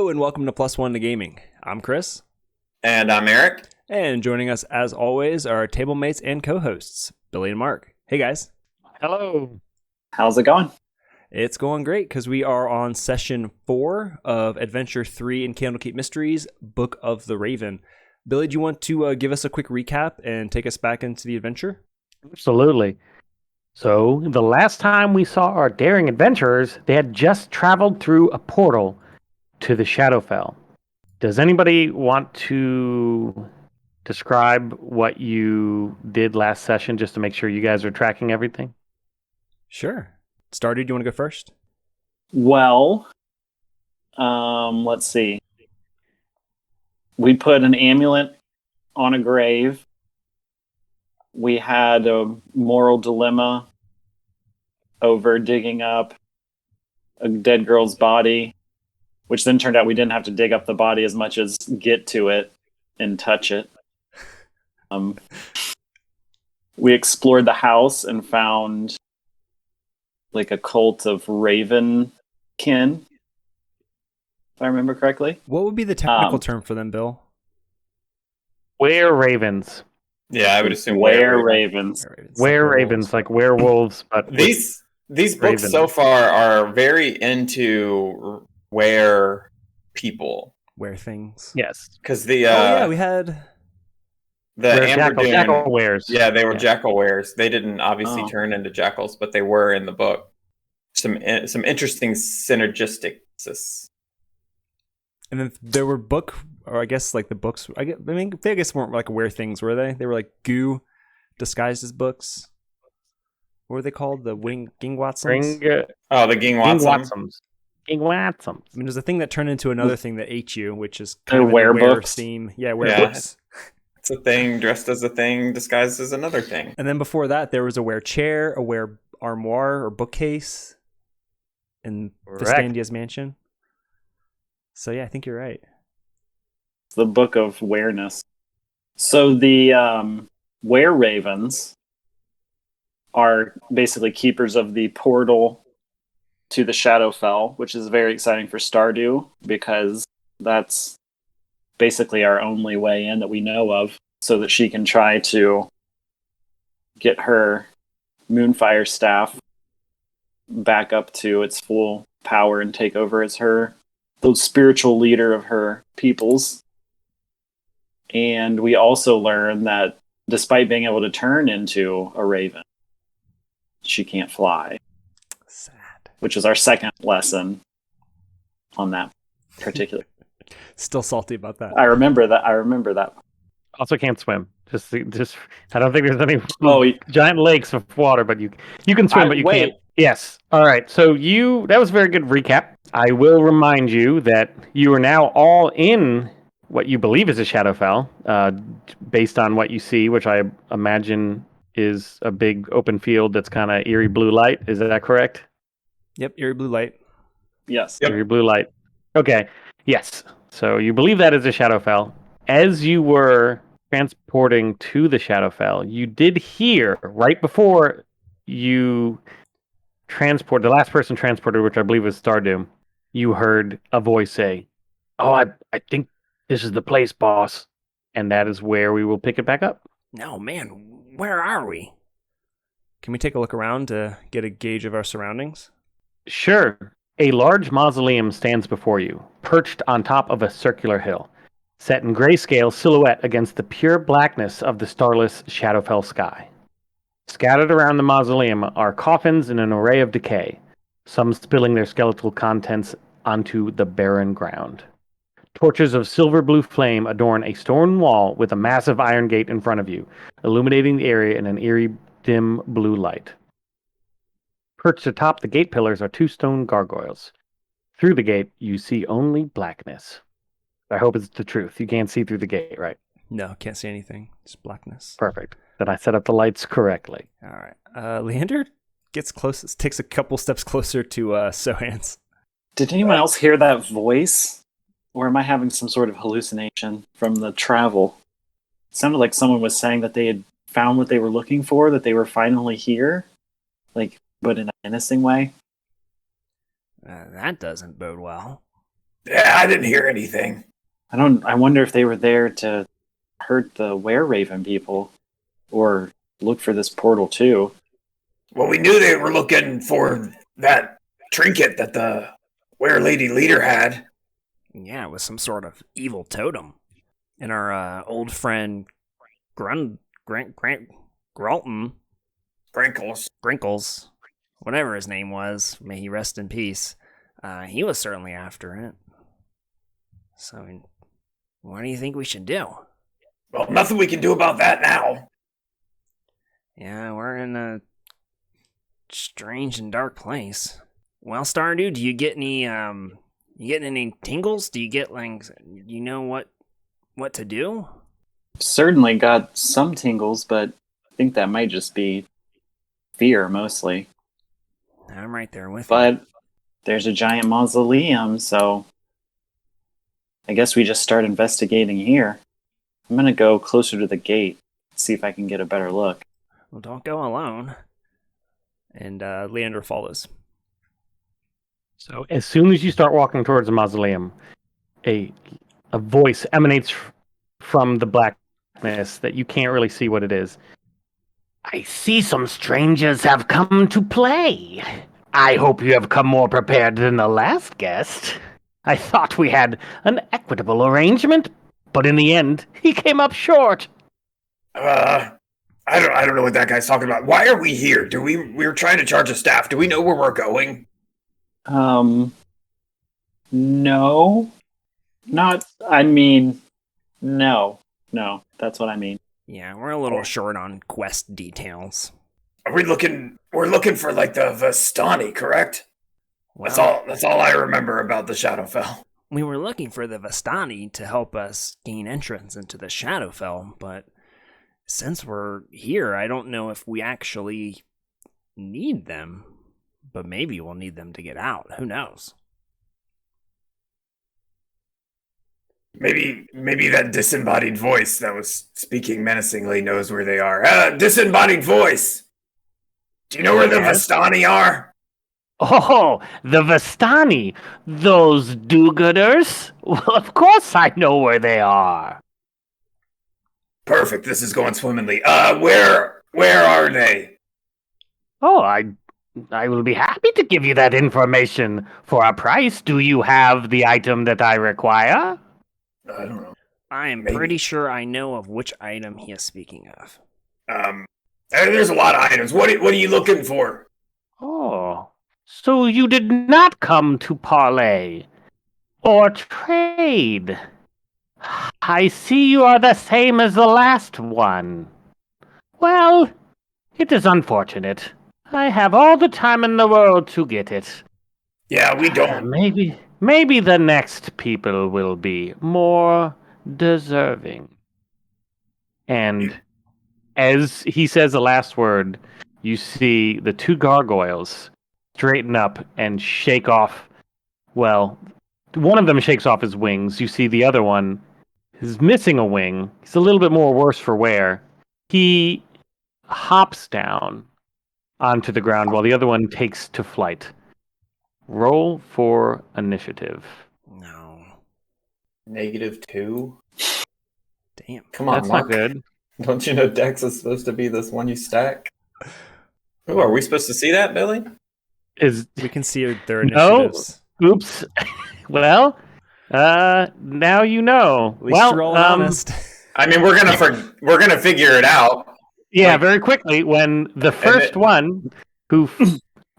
and welcome to Plus One to Gaming. I'm Chris. And I'm Eric. And joining us, as always, are our table mates and co-hosts, Billy and Mark. Hey, guys. Hello. How's it going? It's going great because we are on session 4 of Adventure 3 in Candlekeep Mysteries, Book of the Raven. Billy, do you want to give us a quick recap and take us back into the adventure? Absolutely. So, the last time we saw our daring adventurers, they had just traveled through a portal to the Shadowfel. Does anybody want to describe what you did last session just to make sure you guys are tracking everything? Sure. Stardew, do you want to go first? Well, let's see. We put an amulet on a grave. We had a moral dilemma over digging up a dead girl's body, which then turned out we didn't have to dig up the body as much as get to it and touch it. We explored the house and found like a cult of raven kin, if I remember correctly. What would be the technical term for them, Bill? Were-ravens. Yeah, I would assume Were-ravens. Were-ravens, like werewolves, but These books ravens. so far are very into were people. Where things. yes. Because we had... the Amber jackal wares. Yeah, they were jackal wares. They didn't obviously Oh. turn into jackals, but they were in the book. Some interesting synergistic. And then there were I guess like the books. I guess weren't like where things, were they? They were like goo disguised as books. What were they called? The Gingwatsums? The Gingwatsum. Gingwatsums. I mean, there's a thing that turned into another thing that ate you, which is They're kind of a were werebooks. theme. Yeah, werebooks. It's a thing dressed as a thing, disguised as another thing. And then before that, there was a were chair, a were armoire or bookcase in Vistandia's mansion. So yeah, I think you're right. It's the Book of Awareness. So the were-ravens are basically keepers of the portal to the Shadowfel, which is very exciting for Stardew because that's basically our only way in that we know of, so that she can try to get her Moonfire staff back up to its full power and take over as the spiritual leader of her peoples. And we also learn that despite being able to turn into a raven, she can't fly. Sad. Which is our second lesson on that particular. Still salty about that. I remember that. Also can't swim. Just I don't think there's any giant lakes of water, but you can swim, but you can't. Yes. All right. So that was a very good recap. I will remind you that you are now all in what you believe is a Shadowfel, based on what you see, which I imagine is a big open field that's kind of eerie blue light. Is that correct? Yep, eerie blue light. Yes. Yep. Eerie blue light. Okay. Yes. So you believe that is a Shadowfel. As you were transporting to the Shadowfel, you did hear right before you the last person transported, which I believe was Stardew, you heard a voice say, "Oh, I think this is the place, boss." And that is where we will pick it back up. No, man, where are we? Can we take a look around to get a gauge of our surroundings? Sure. A large mausoleum stands before you, perched on top of a circular hill, set in grayscale silhouette against the pure blackness of the starless Shadowfel sky. Scattered around the mausoleum are coffins in an array of decay, some spilling their skeletal contents onto the barren ground. Torches of silver blue flame adorn a stone wall with a massive iron gate in front of you, illuminating the area in an eerie, dim blue light. Perched atop the gate pillars are 2 stone gargoyles. Through the gate, you see only blackness. I hope it's the truth. You can't see through the gate, right? No, can't see anything. Just blackness. Perfect. Then I set up the lights correctly. All right. Leander takes a couple steps closer to Soaanz. Did anyone else hear that voice? Or am I having some sort of hallucination from the travel? It sounded like someone was saying that they had found what they were looking for, that they were finally here. Like, but in a menacing way. That doesn't bode well. Yeah, I didn't hear anything. I wonder if they were there to hurt the were-raven people, or look for this portal too. Well, we knew they were looking for that trinket that the were lady leader had. Yeah, it was some sort of evil totem. And our old friend Gralton, Grinkles. Grinkles, whatever his name was, may he rest in peace. He was certainly after it. So, what do you think we should do? Well, nothing we can do about that now. Yeah, we're in a strange and dark place. Well, Stardew, do you get any tingles? Do you get you know what to do? Certainly got some tingles, but I think that might just be fear mostly. I'm right there with you. But there's a giant mausoleum, so I guess we just start investigating here. I'm gonna go closer to the gate, see if I can get a better look. Well, don't go alone. And Leander follows. So as soon as you start walking towards the mausoleum, a voice emanates from the blackness that you can't really see what it is. I see some strangers have come to play. I hope you have come more prepared than the last guest. I thought we had an equitable arrangement, but in the end, he came up short. I don't know what that guy's talking about. Why are we here? We're trying to charge a staff. Do we know where we're going? No. No, that's what I mean. Yeah, we're a little short on quest details. We're looking for like the Vistani, correct? Well, That's all I remember about the Shadowfel. we were looking for the Vistani to help us gain entrance into the Shadowfel, but since we're here, I don't know if we actually need them. But maybe we'll need them to get out. Who knows? Maybe that disembodied voice that was speaking menacingly knows where they are. Disembodied voice! Do you know where the Vistani are? Oh, the Vistani! Those do-gooders? Well, of course I know where they are. Perfect, this is going swimmingly. Where are they? Oh, I will be happy to give you that information for a price. Do you have the item that I require? I don't know. I am Maybe. pretty sure I know of which item he is speaking of. There's a lot of items. What are you looking for? Oh, so you did not come to parley or trade. I see you are the same as the last one. Well, it is unfortunate. I have all the time in the world to get it. Yeah, we don't. Maybe the next people will be more deserving. And as he says the last word, you see the two gargoyles straighten up and shake off. Well, one of them shakes off his wings. You see the other one is missing a wing. He's a little bit more worse for wear. He hops down onto the ground while the other one takes to flight. Roll for initiative. No. -2? Damn. Come on, That's Mark. not good. Don't you know Dex is supposed to be this one you stack? Ooh, are we supposed to see that, Billy? We can see their No. initiatives. Oops. Well, now you know. At least you're all honest. I mean, we're gonna figure it out. Yeah, very quickly, when the first one who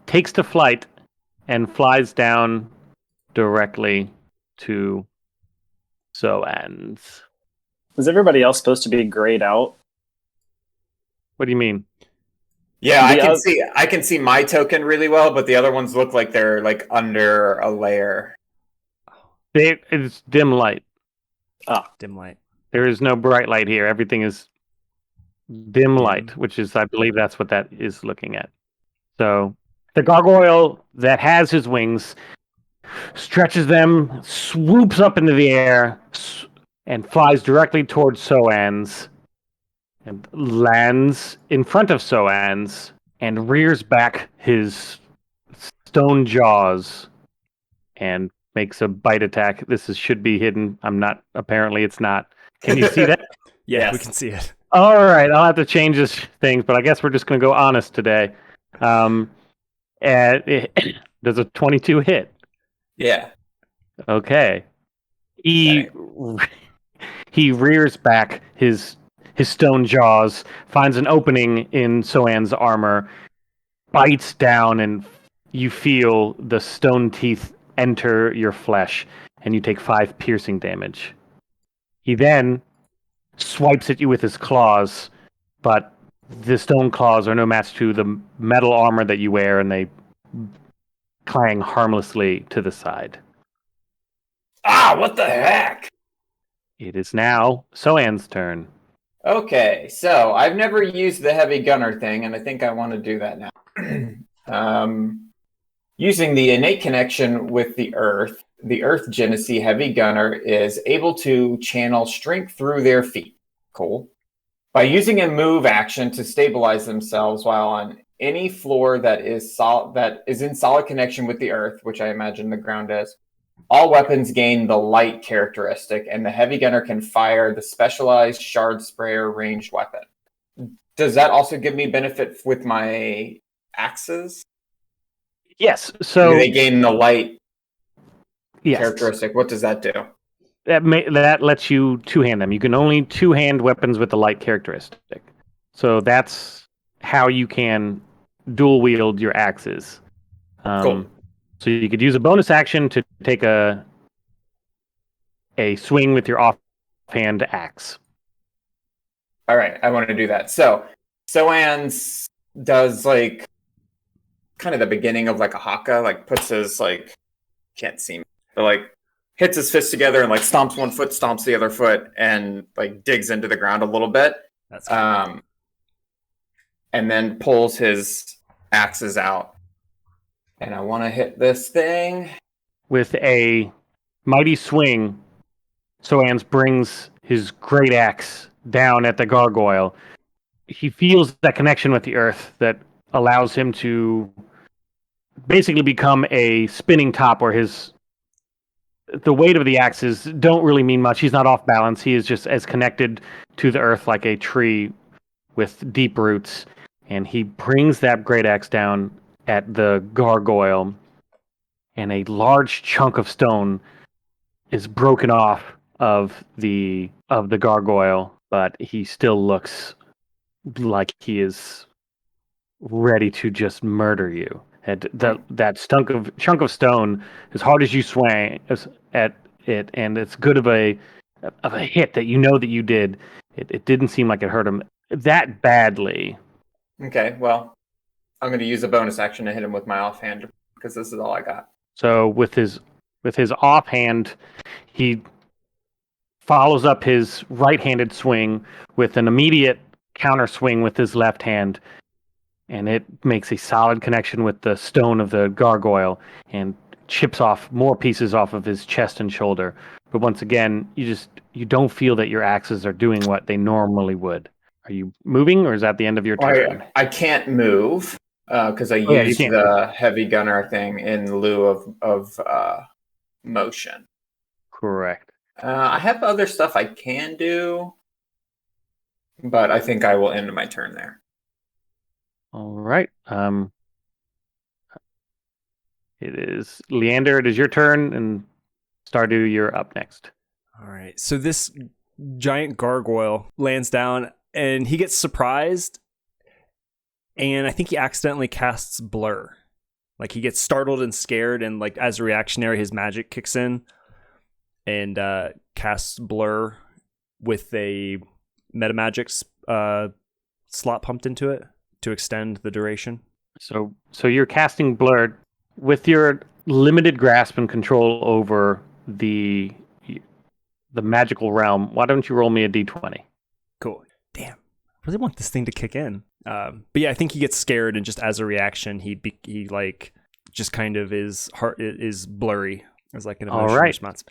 takes to flight and flies down directly to Soaanz. Was everybody else supposed to be grayed out? What do you mean? Yeah, I can see my token really well, but the other ones look like they're like under a layer. It's dim light. Dim light. There is no bright light here. Everything is dim light, which is, I believe that's what that is looking at. So the gargoyle that has his wings stretches them, swoops up into the air, and flies directly towards Soaanz, and lands in front of Soaanz, and rears back his stone jaws, and makes a bite attack. Should be hidden. I'm not. Apparently, it's not. Can you see that? Yeah, we Yes. can see it. All right, I'll have to change this things, but I guess we're just going to go honest today. And does a 22 hit? Yeah. Okay. He he rears back his stone jaws, finds an opening in Soaanz's armor, bites down, and you feel the stone teeth enter your flesh, and you take 5 piercing damage. He then swipes at you with his claws, but the stone claws are no match to the metal armor that you wear, and they clang harmlessly to the side. Ah, what the heck? It is now Soaanz's turn. Okay, so I've never used the heavy gunner thing, and I think I want to do that now. Using the innate connection with the Earth Genesee heavy gunner is able to channel strength through their feet. Cool. By using a move action to stabilize themselves while on any floor that is in solid connection with the Earth, which I imagine the ground is, all weapons gain the light characteristic, and the heavy gunner can fire the specialized shard sprayer ranged weapon. Does that also give me benefit with my axes? Yes. So Do they gain the light yes, characteristic? What does that do? that lets you two-hand them. You can only two-hand weapons with the light characteristic. So that's how you can dual wield your axes. Cool. So you could use a bonus action to take a swing with your offhand axe. All right, I want to do that. So Soaanz does like kind of the beginning of like a haka, like puts his like can't see me, but like hits his fists together and like stomps one foot, stomps the other foot, and like digs into the ground a little bit. That's cool. And then pulls his axes out. And I want to hit this thing With a mighty swing, Soaanz brings his great axe down at the gargoyle. He feels that connection with the earth that allows him to basically become a spinning top where the weight of the axes don't really mean much. He's not off balance. He is just as connected to the earth like a tree with deep roots. And he brings that great axe down at the gargoyle, and a large chunk of stone is broken off of the gargoyle, but he still looks like he is ready to just murder you. And that chunk of stone, as hard as you swing at it, and it's good of a hit that you know that you did, it didn't seem like it hurt him that badly. Okay, well, I'm going to use a bonus action to hit him with my offhand because this is all I got. So with his offhand, he follows up his right-handed swing with an immediate counter swing with his left hand, and it makes a solid connection with the stone of the gargoyle and chips off more pieces off of his chest and shoulder. But once again, you don't feel that your axes are doing what they normally would. Are you moving, or is that the end of your turn? I can't move because I used the heavy gunner thing in lieu of motion. Correct. I have other stuff I can do, but I think I will end my turn there. All right. It is Leander. It is your turn, and Stardew, you're up next. All right. So this giant gargoyle lands down, and he gets surprised, and I think he accidentally casts Blur. Like, he gets startled and scared, and like as a reactionary, his magic kicks in and casts Blur with a metamagic slot pumped into it to extend the duration. So you're casting Blur with your limited grasp and control over the magical realm. Why don't you roll me a d20? Cool. Damn, I really want this thing to kick in. But yeah, I think he gets scared, and just as a reaction, he like just kind of his heart is blurry as like an emotional response.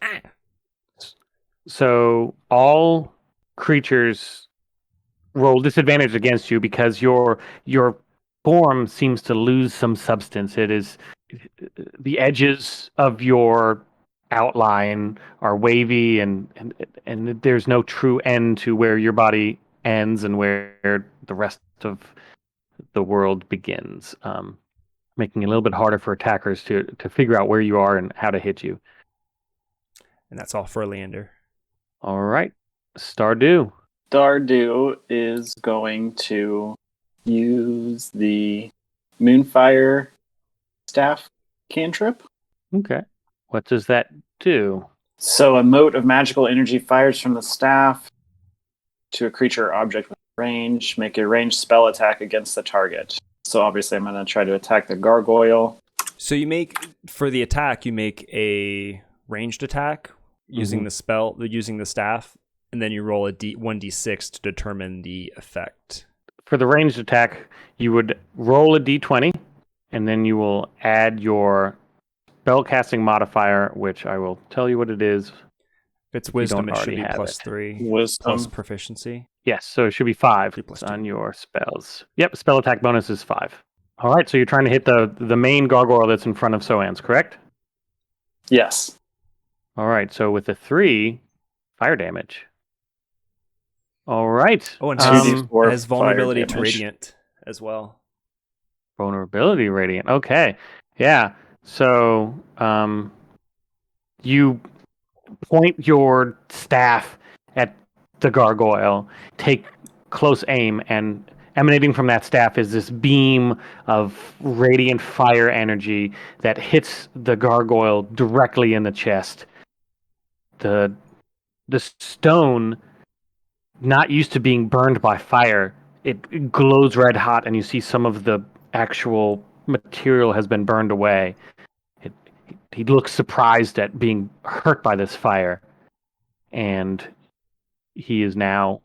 So all creatures roll disadvantage against you because your form seems to lose some substance. It is the edges of your outline are wavy, and there's no true end to where your body ends and where the rest of the world begins, making it a little bit harder for attackers to figure out where you are and how to hit you. And that's all for Leander. All right, Stardew. Stardew is going to use the Moonfire staff cantrip. Okay. What does that do? So a mote of magical energy fires from the staff to a creature or object with range. Make a ranged spell attack against the target. So obviously I'm going to try to attack the gargoyle. So you make, for the attack, you make a ranged attack using the spell, using the staff, and then you roll a 1d6 to determine the effect. For the ranged attack, you would roll a d20, and then you will add your spellcasting modifier, which I will tell you what it is. If it's wisdom, don't it should already be have plus it. 3, Wisdom. plus proficiency. Yes, so it should be 5 plus on your spells. Yep, spell attack bonus is 5. All right, so you're trying to hit the main gargoyle that's in front of Soaanz, correct? Yes. All right, so with a 3, fire damage. All right. Oh, and 2d4 it has vulnerability fire to damage. radiant as well. Vulnerability radiant. Okay. Yeah. So you point your staff at the gargoyle, take close aim, and emanating from that staff is this beam of radiant fire energy that hits the gargoyle directly in the chest. The stone, not used to being burned by fire, it glows red hot, and you see some of the actual material has been burned away. He looks surprised at being hurt by this fire, and he is now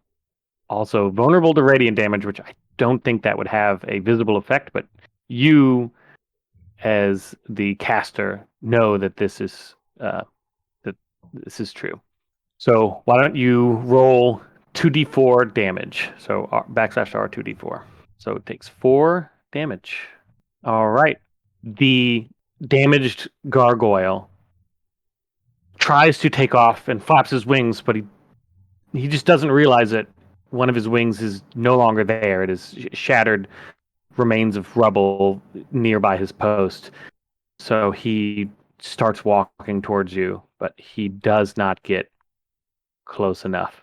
also vulnerable to radiant damage, which I don't think that would have a visible effect, but you, as the caster, know that this is true. So why don't you roll 2d4 damage? So /R2d4. So it takes 4 damage. All right. The damaged gargoyle tries to take off and flaps his wings, but he just doesn't realize that one of his wings is no longer there. It is shattered remains of rubble nearby his post. So he starts walking towards you, but he does not get close enough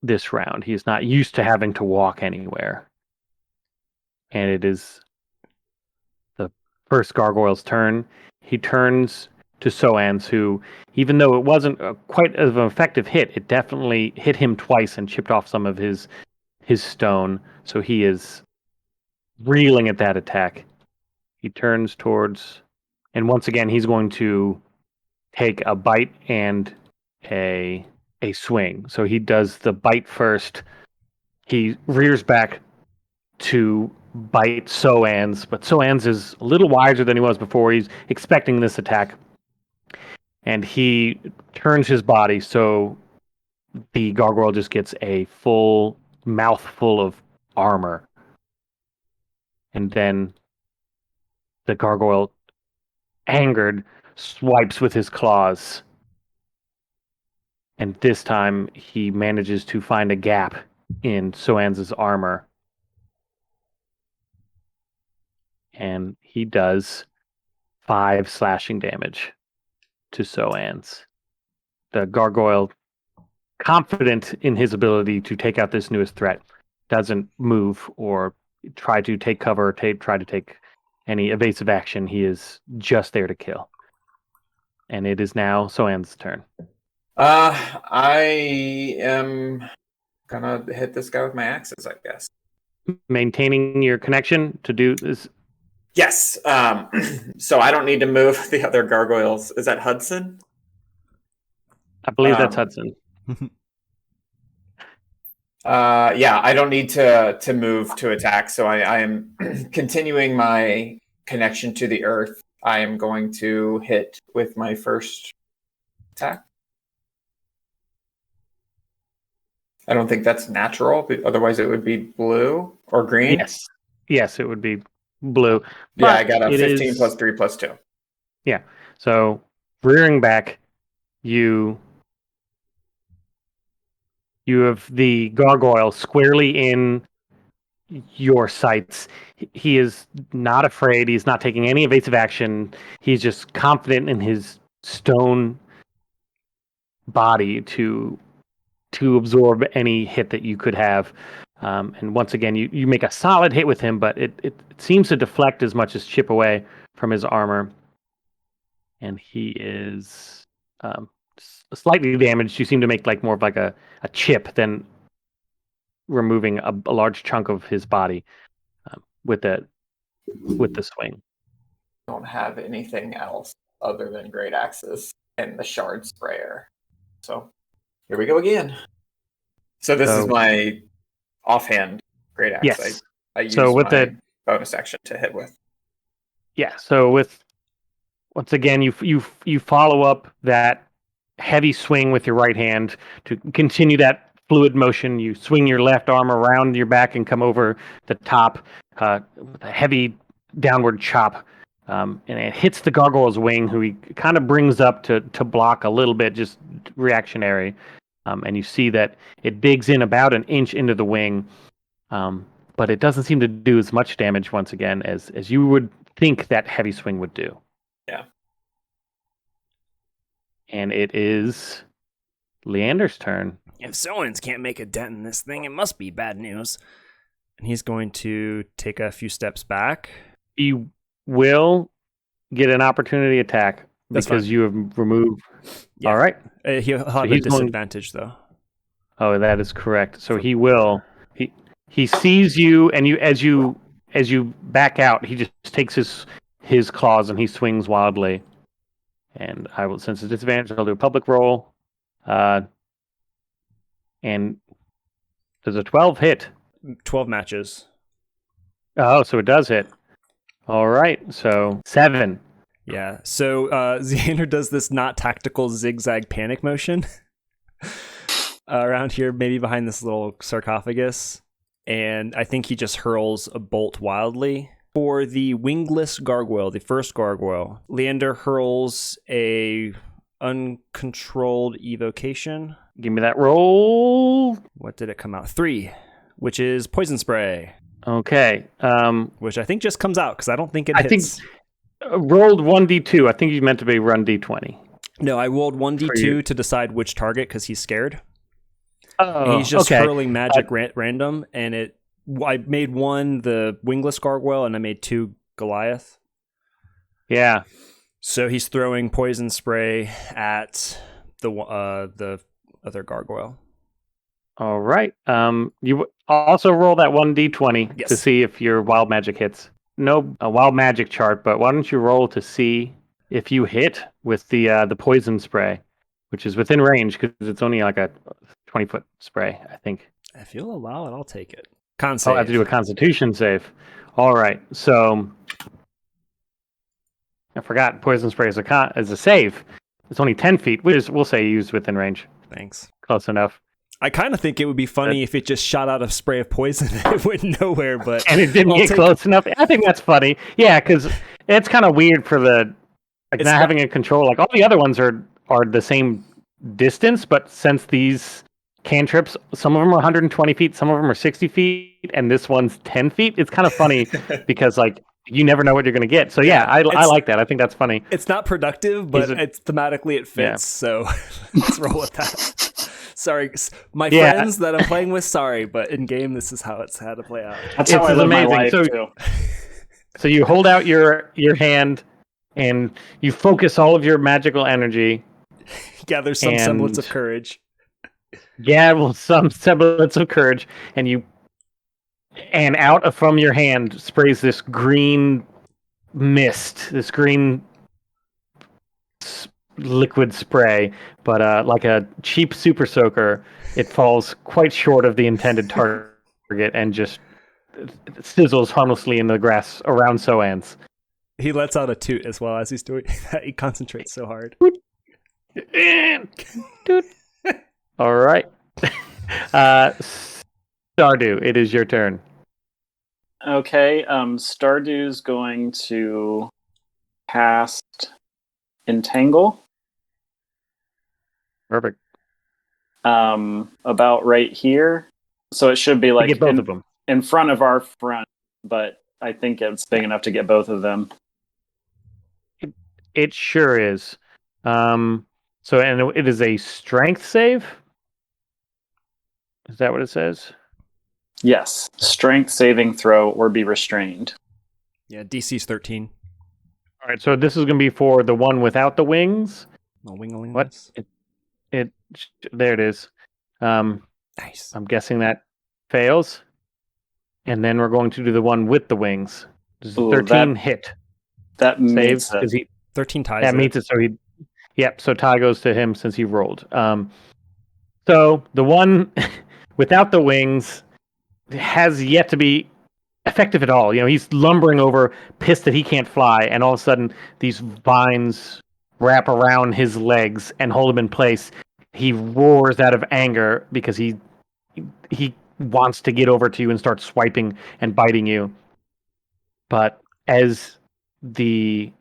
this round. He is not used to having to walk anywhere. And it is the first gargoyle's turn. He turns to Soaanz, who, even though it wasn't quite as an effective hit, it definitely hit him twice and chipped off some of his stone. So he is reeling at that attack. He turns towards, and once again, he's going to take a bite and a swing. So he does the bite first. He rears back to bite Soaanz, but Soaanz is a little wiser than he was before. He's expecting this attack, and he turns his body so the gargoyle just gets a full mouthful of armor. And then the gargoyle, angered, swipes with his claws. And this time he manages to find a gap in Soaanz's armor. And he does 5 slashing damage to Soaanz. The gargoyle, confident in his ability to take out this newest threat, doesn't move or try to take cover or try to take any evasive action. He is just there to kill. And it is now Soaanz's turn. I am gonna hit this guy with my axes, I guess. Maintaining your connection to do this. Yes. So I don't need to move the other gargoyles. Is that Hudson? I believe that's Hudson. Yeah, I don't need to move to attack, so I am continuing my connection to the earth. I am going to hit with my first attack. I don't think that's natural, but otherwise it would be blue or green. Yes, it would be blue. Yeah, I got a 15 plus 3 plus 2. Yeah, so rearing back, you have the gargoyle squarely in your sights. He is not afraid. He's not taking any evasive action. He's just confident in his stone body to absorb any hit that you could have. And once again, you make a solid hit with him, but it seems to deflect as much as chip away from his armor. And he is slightly damaged. You seem to make like more of like a chip than removing a large chunk of his body with the swing. Don't have anything else other than great axes and the shard sprayer. So here we go again. So this is my offhand great axe. Yes. I use so with my the bonus action to hit with. Yeah. So with once again, you follow up that heavy swing with your right hand to continue that fluid motion. You swing your left arm around your back and come over the top with a heavy downward chop. And it hits the gargoyle's wing, who he kind of brings up to block a little bit, just reactionary. And you see that it digs in about an inch into the wing, but it doesn't seem to do as much damage once again as you would think that heavy swing would do. Yeah. And it is Leander's turn. If Soaanz can't make a dent in this thing, it must be bad news. And he's going to take a few steps back. He will get an opportunity attack That's because fine. you have removed. Yeah. All right. He'll have a he's disadvantage, though. Oh, that is correct. So he will. He sees you, and as you back out, he just takes his claws and he swings wildly. And I will, since it's disadvantage, I'll do a public roll. And does a 12 hit? 12 matches. Oh, so it does hit. All right, so 7. Yeah, so Xander does this not tactical zigzag panic motion around here, maybe behind this little sarcophagus. And I think he just hurls a bolt wildly. For the wingless gargoyle, the first gargoyle, Leander hurls a uncontrolled evocation. Give me that roll. What did it come out? 3, which is poison spray. Okay. Which I think just comes out because I don't think it I hits. think rolled 1d2. I think you meant to be run d20. No, I rolled 1d2 to decide which target because he's scared. Oh, And he's just okay. hurling magic random, and I made 1 the wingless gargoyle, and I made 2 Goliath. Yeah. So he's throwing poison spray at the other gargoyle. All right. You also roll that 1d20 Yes. to see if your wild magic hits. No, a wild magic chart, but why don't you roll to see if you hit with the poison spray, which is within range because it's only like a 20-foot spray, I think. If you'll allow it, I'll take it. Con I'll save. have to do a Constitution save. All right. So I forgot poison spray is a save. It's only 10 feet, which is, we'll say, used within range. Thanks. Close enough. I kind of think it would be funny if it just shot out a spray of poison and it went nowhere, but And it didn't I'll get take close enough. I think that's funny. Yeah, because it's kind of weird for the It's not not- having a control. Like all the other ones are the same distance, but since these cantrips, some of them are 120 feet, some of them are 60 feet, and this one's 10 feet. It's kind of funny because like you never know what you're going to get. So yeah, I like that. I think that's funny. It's not productive, but it's thematically it fits. So let's roll with that. Sorry, my friends that I'm playing with. Sorry, but in game, this is how it's had to play out. That's how It's I live my amazing. life, So- too. So you hold out your hand and you focus all of your magical energy. Gather some semblance And- of courage. Some semblance of courage, and out from your hand sprays this green mist, this green liquid spray, but like a cheap super soaker, it falls quite short of the intended target and just sizzles harmlessly in the grass around Soaanz. He lets out a toot as well as he's doing that. He concentrates so hard. All right. Stardew, it is your turn. Okay, Stardew's going to cast Entangle Perfect. About right here. So it should be To like get both of them. in front of our front, but I think it's big enough to get both of them. It sure is. So and it is a strength save. Is that what it says? Yes. Strength saving throw or be restrained. Yeah, DC's 13. All right. So this is going to be for the one without the wings. No wingling. What? It there it is. Nice. I'm guessing that fails. And then we're going to do the one with the wings. Does Ooh, 13 hit? That Saves? means it. Because he 13 ties. that means it. So he, yep. So tie goes to him since he rolled. So the one without the wings has yet to be effective at all. You know, he's lumbering over, pissed that he can't fly, and all of a sudden these vines wrap around his legs and hold him in place. He roars out of anger because he wants to get over to you and start swiping and biting you. But as the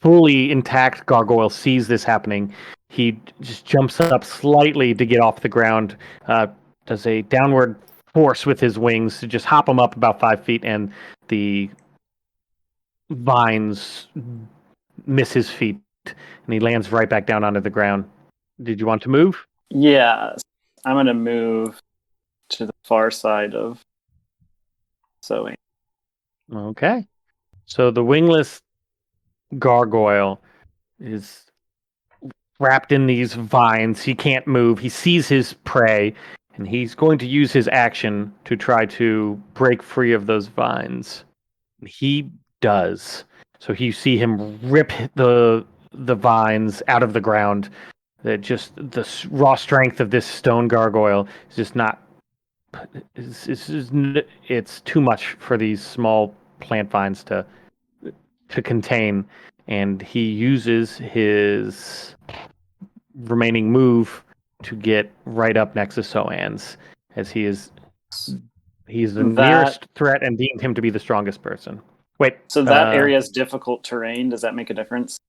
fully intact gargoyle sees this happening, he just jumps up slightly to get off the ground, does a downward force with his wings to just hop him up about 5 feet, and the vines miss his feet, and he lands right back down onto the ground. Did you want to move? Yeah. I'm going to move to the far side of Soaanz. Okay. So the wingless gargoyle is wrapped in these vines. He can't move. He sees his prey, and he's going to use his action to try to break free of those vines. He does. So you see him rip the vines out of the ground. That just the raw strength of this stone gargoyle is just not. It's too much for these small plant vines to contain, and he uses his remaining move to get right up next to Soaanz, as he's the nearest threat and deemed him to be the strongest person. Wait. So that area is difficult terrain. Does that make a difference?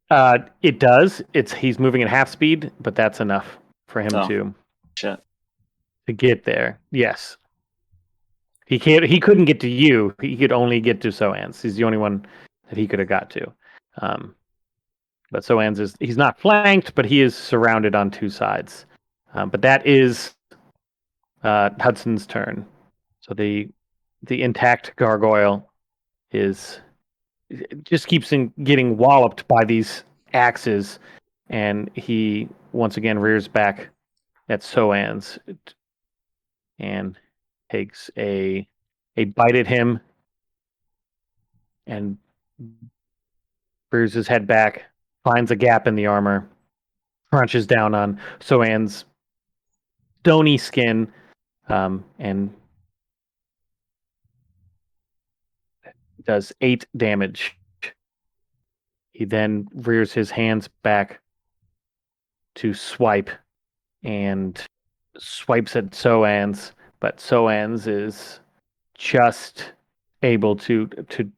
It does. He's moving at half speed, but that's enough for him to get there. Yes. He can't. He couldn't get to you. He could only get to Soaanz. He's the only one that he could have got to. But Soaanz he's not flanked, but he is surrounded on two sides. But that is Hudson's turn. So the intact gargoyle just keeps getting walloped by these axes, and he once again rears back at Soaanz and takes a bite at him and rears his head back, finds a gap in the armor, crunches down on Soaanz's stony skin, and does 8 damage. He then rears his hands back to swipe and swipes at Soaanz, but Soaanz is just able to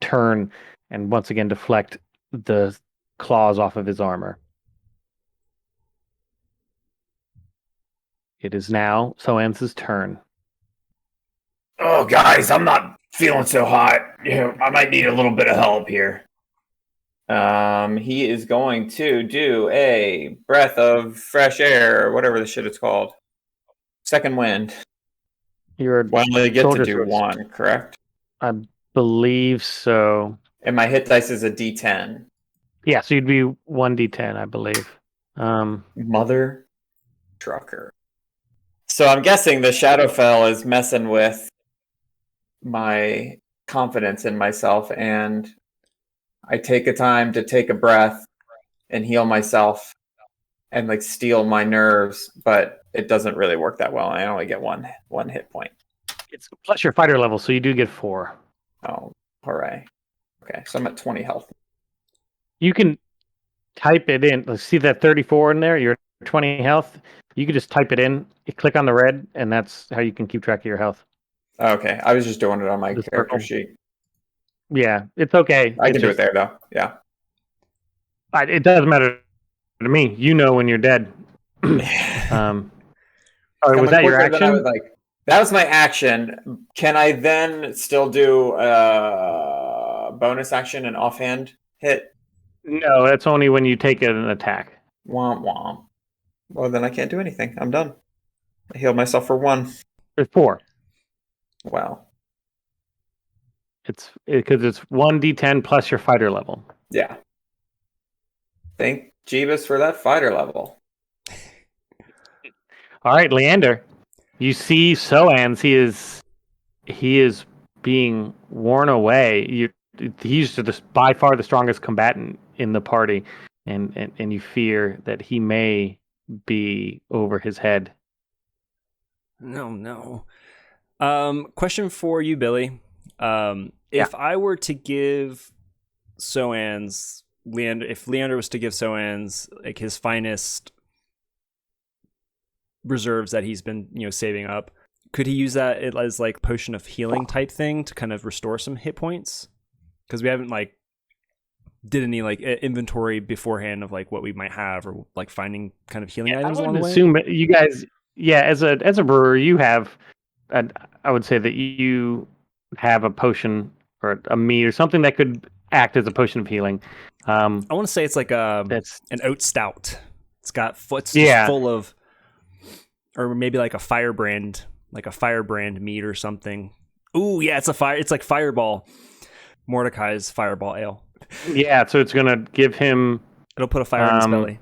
turn and once again deflect the claws off of his armor. It is now Soaanz's turn. Oh, guys, I'm not feeling so hot. I might need a little bit of help here. He is going to do a breath of fresh air, or whatever the shit it's called. Second wind. You're I only get to do choice. one, correct? I believe so. And my hit dice is a D10. Yeah, so you'd be 1d10, I believe. Mother trucker. So I'm guessing the Shadowfel is messing with my confidence in myself, and I take a time to take a breath and heal myself and like steal my nerves, but it doesn't really work that well. I only get one hit point. It's plus your fighter level, so you do get 4. Oh, hooray. Okay, so I'm at 20 health. You can type it in. Let's see that 34 in there. You're 20 health. You can just type it in. You click on the red, and that's how you can keep track of your health. Okay, I was just doing it on my character sheet. Yeah, it's okay. I can do it there, though. Yeah. It doesn't matter to me. You know when you're dead. Was that your quicker than I action? would like. That was my action. Can I then still do bonus action and offhand hit? No, that's only when you take an attack. Womp womp. Well, then I can't do anything. I'm done. I healed myself for 1. There's 4. Wow. It's because it's 1d10 plus your fighter level. Yeah. Thank Jeebus for that fighter level. All right, Leander. You see Soaanz. He is being worn away. He's by far the strongest combatant in the party, and you fear that he may be over his head. No. Question for you, Billy. If I were to give Soaanz Leander, if Leander was to give Soaanz like his finest reserves that he's been saving up, could he use that as like potion of healing type thing to kind of restore some hit points? Because we haven't like did any like inventory beforehand of like what we might have or like finding kind of healing items along the way. Assume you guys, as a brewer, you have. I would say that you have a potion or a mead or something that could act as a potion of healing. I want to say it's like an oat stout. It's got full of, or maybe like a firebrand mead or something. Ooh, yeah, it's like Fireball. Mordecai's Fireball Ale. Yeah, so it's gonna give him. It'll put a fire in his belly.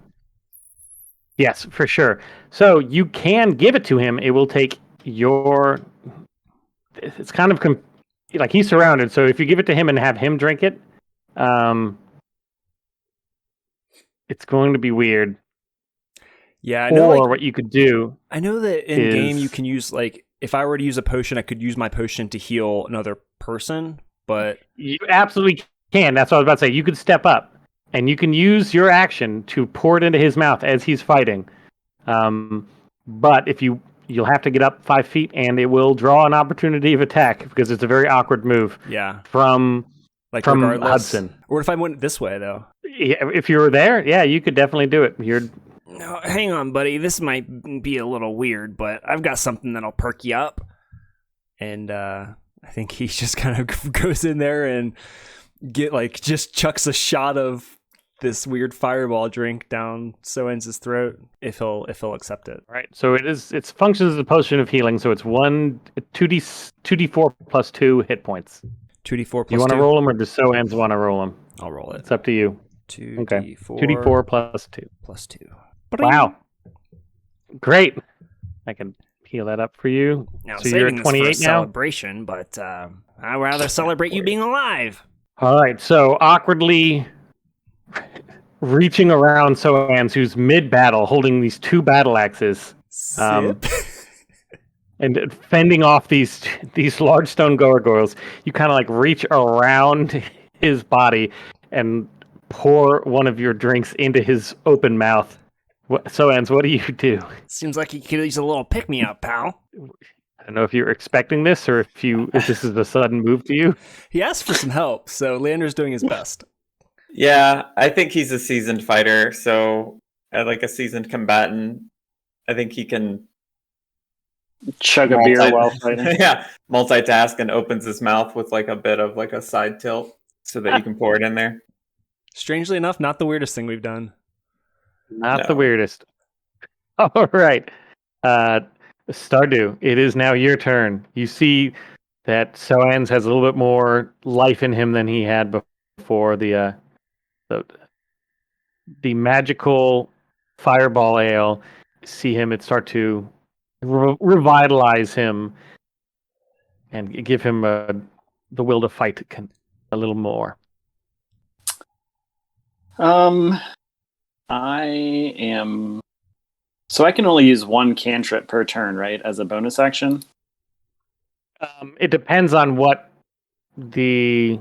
Yes, for sure. So you can give it to him. It will take your. It's kind of like he's surrounded. So if you give it to him and have him drink it, it's going to be weird. Yeah, I know. Or what you could do. I know that in game you can use like if I were to use a potion, I could use my potion to heal another person. But you absolutely can. That's what I was about to say. You could step up and you can use your action to pour it into his mouth as he's fighting. But if you'll have to get up 5 feet and it will draw an opportunity of attack because it's a very awkward move. Yeah. From regardless. Hudson. Or if I went this way though. Yeah, if you were there, yeah, you could definitely do it. No, hang on, buddy. This might be a little weird, but I've got something that'll perk you up. And I think he just kind of goes in there and just chucks a shot of this weird fireball drink down Soaanz's throat if he'll accept it. Right. So it functions as a potion of healing. So it's 2d4 plus 2 hit points. 2d4 plus 2. You want to roll them or does Soaanz want to roll them? I'll roll it. It's up to you. 2d4. Okay. 2d4 plus 2. Plus 2. Wow. Great. I can heal that up for you. Now, so you're at 28 now? Celebration, but I'd rather celebrate you being alive. All right. So awkwardly reaching around Soaanz, who's mid-battle, holding these 2 battle axes. And fending off these large stone gargoyles, you kind of like reach around his body and pour one of your drinks into his open mouth. Soaanz, what do you do? Seems like you could use a little pick-me-up, pal. I don't know if you're expecting this or if this is a sudden move to you. He asked for some help, so Leander's doing his best. Yeah, I think he's a seasoned fighter, so like a seasoned combatant, I think he can chug a beer while fighting. Yeah, multitask and opens his mouth with like a bit of like a side tilt so that you can pour it in there. Strangely enough, not the weirdest thing we've done. Not the weirdest. All right. Stardew, it is now your turn. You see that Soaanz has a little bit more life in him than he had before. The magical fireball ale. See him, it start to revitalize him and give him the will to fight a little more. So I can only use 1 cantrip per turn, right? As a bonus action? It depends on what they're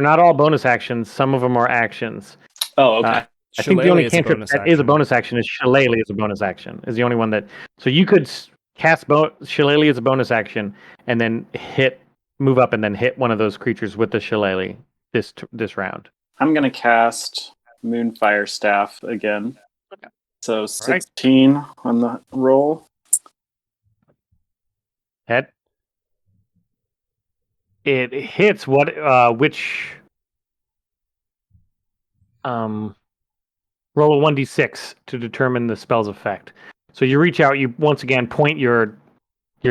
not all bonus actions. Some of them are actions. Oh, okay. I think the only cantrip that is a bonus action is Shillelagh is a bonus action. Is the only one that... So you could cast Shillelagh as a bonus action and then move up and then hit one of those creatures with the Shillelagh this round. I'm going to cast Moonfire Staff again. Okay. So 16 on the roll. That it hits what which roll a 1d6 to determine the spell's effect. So you reach out, you once again point your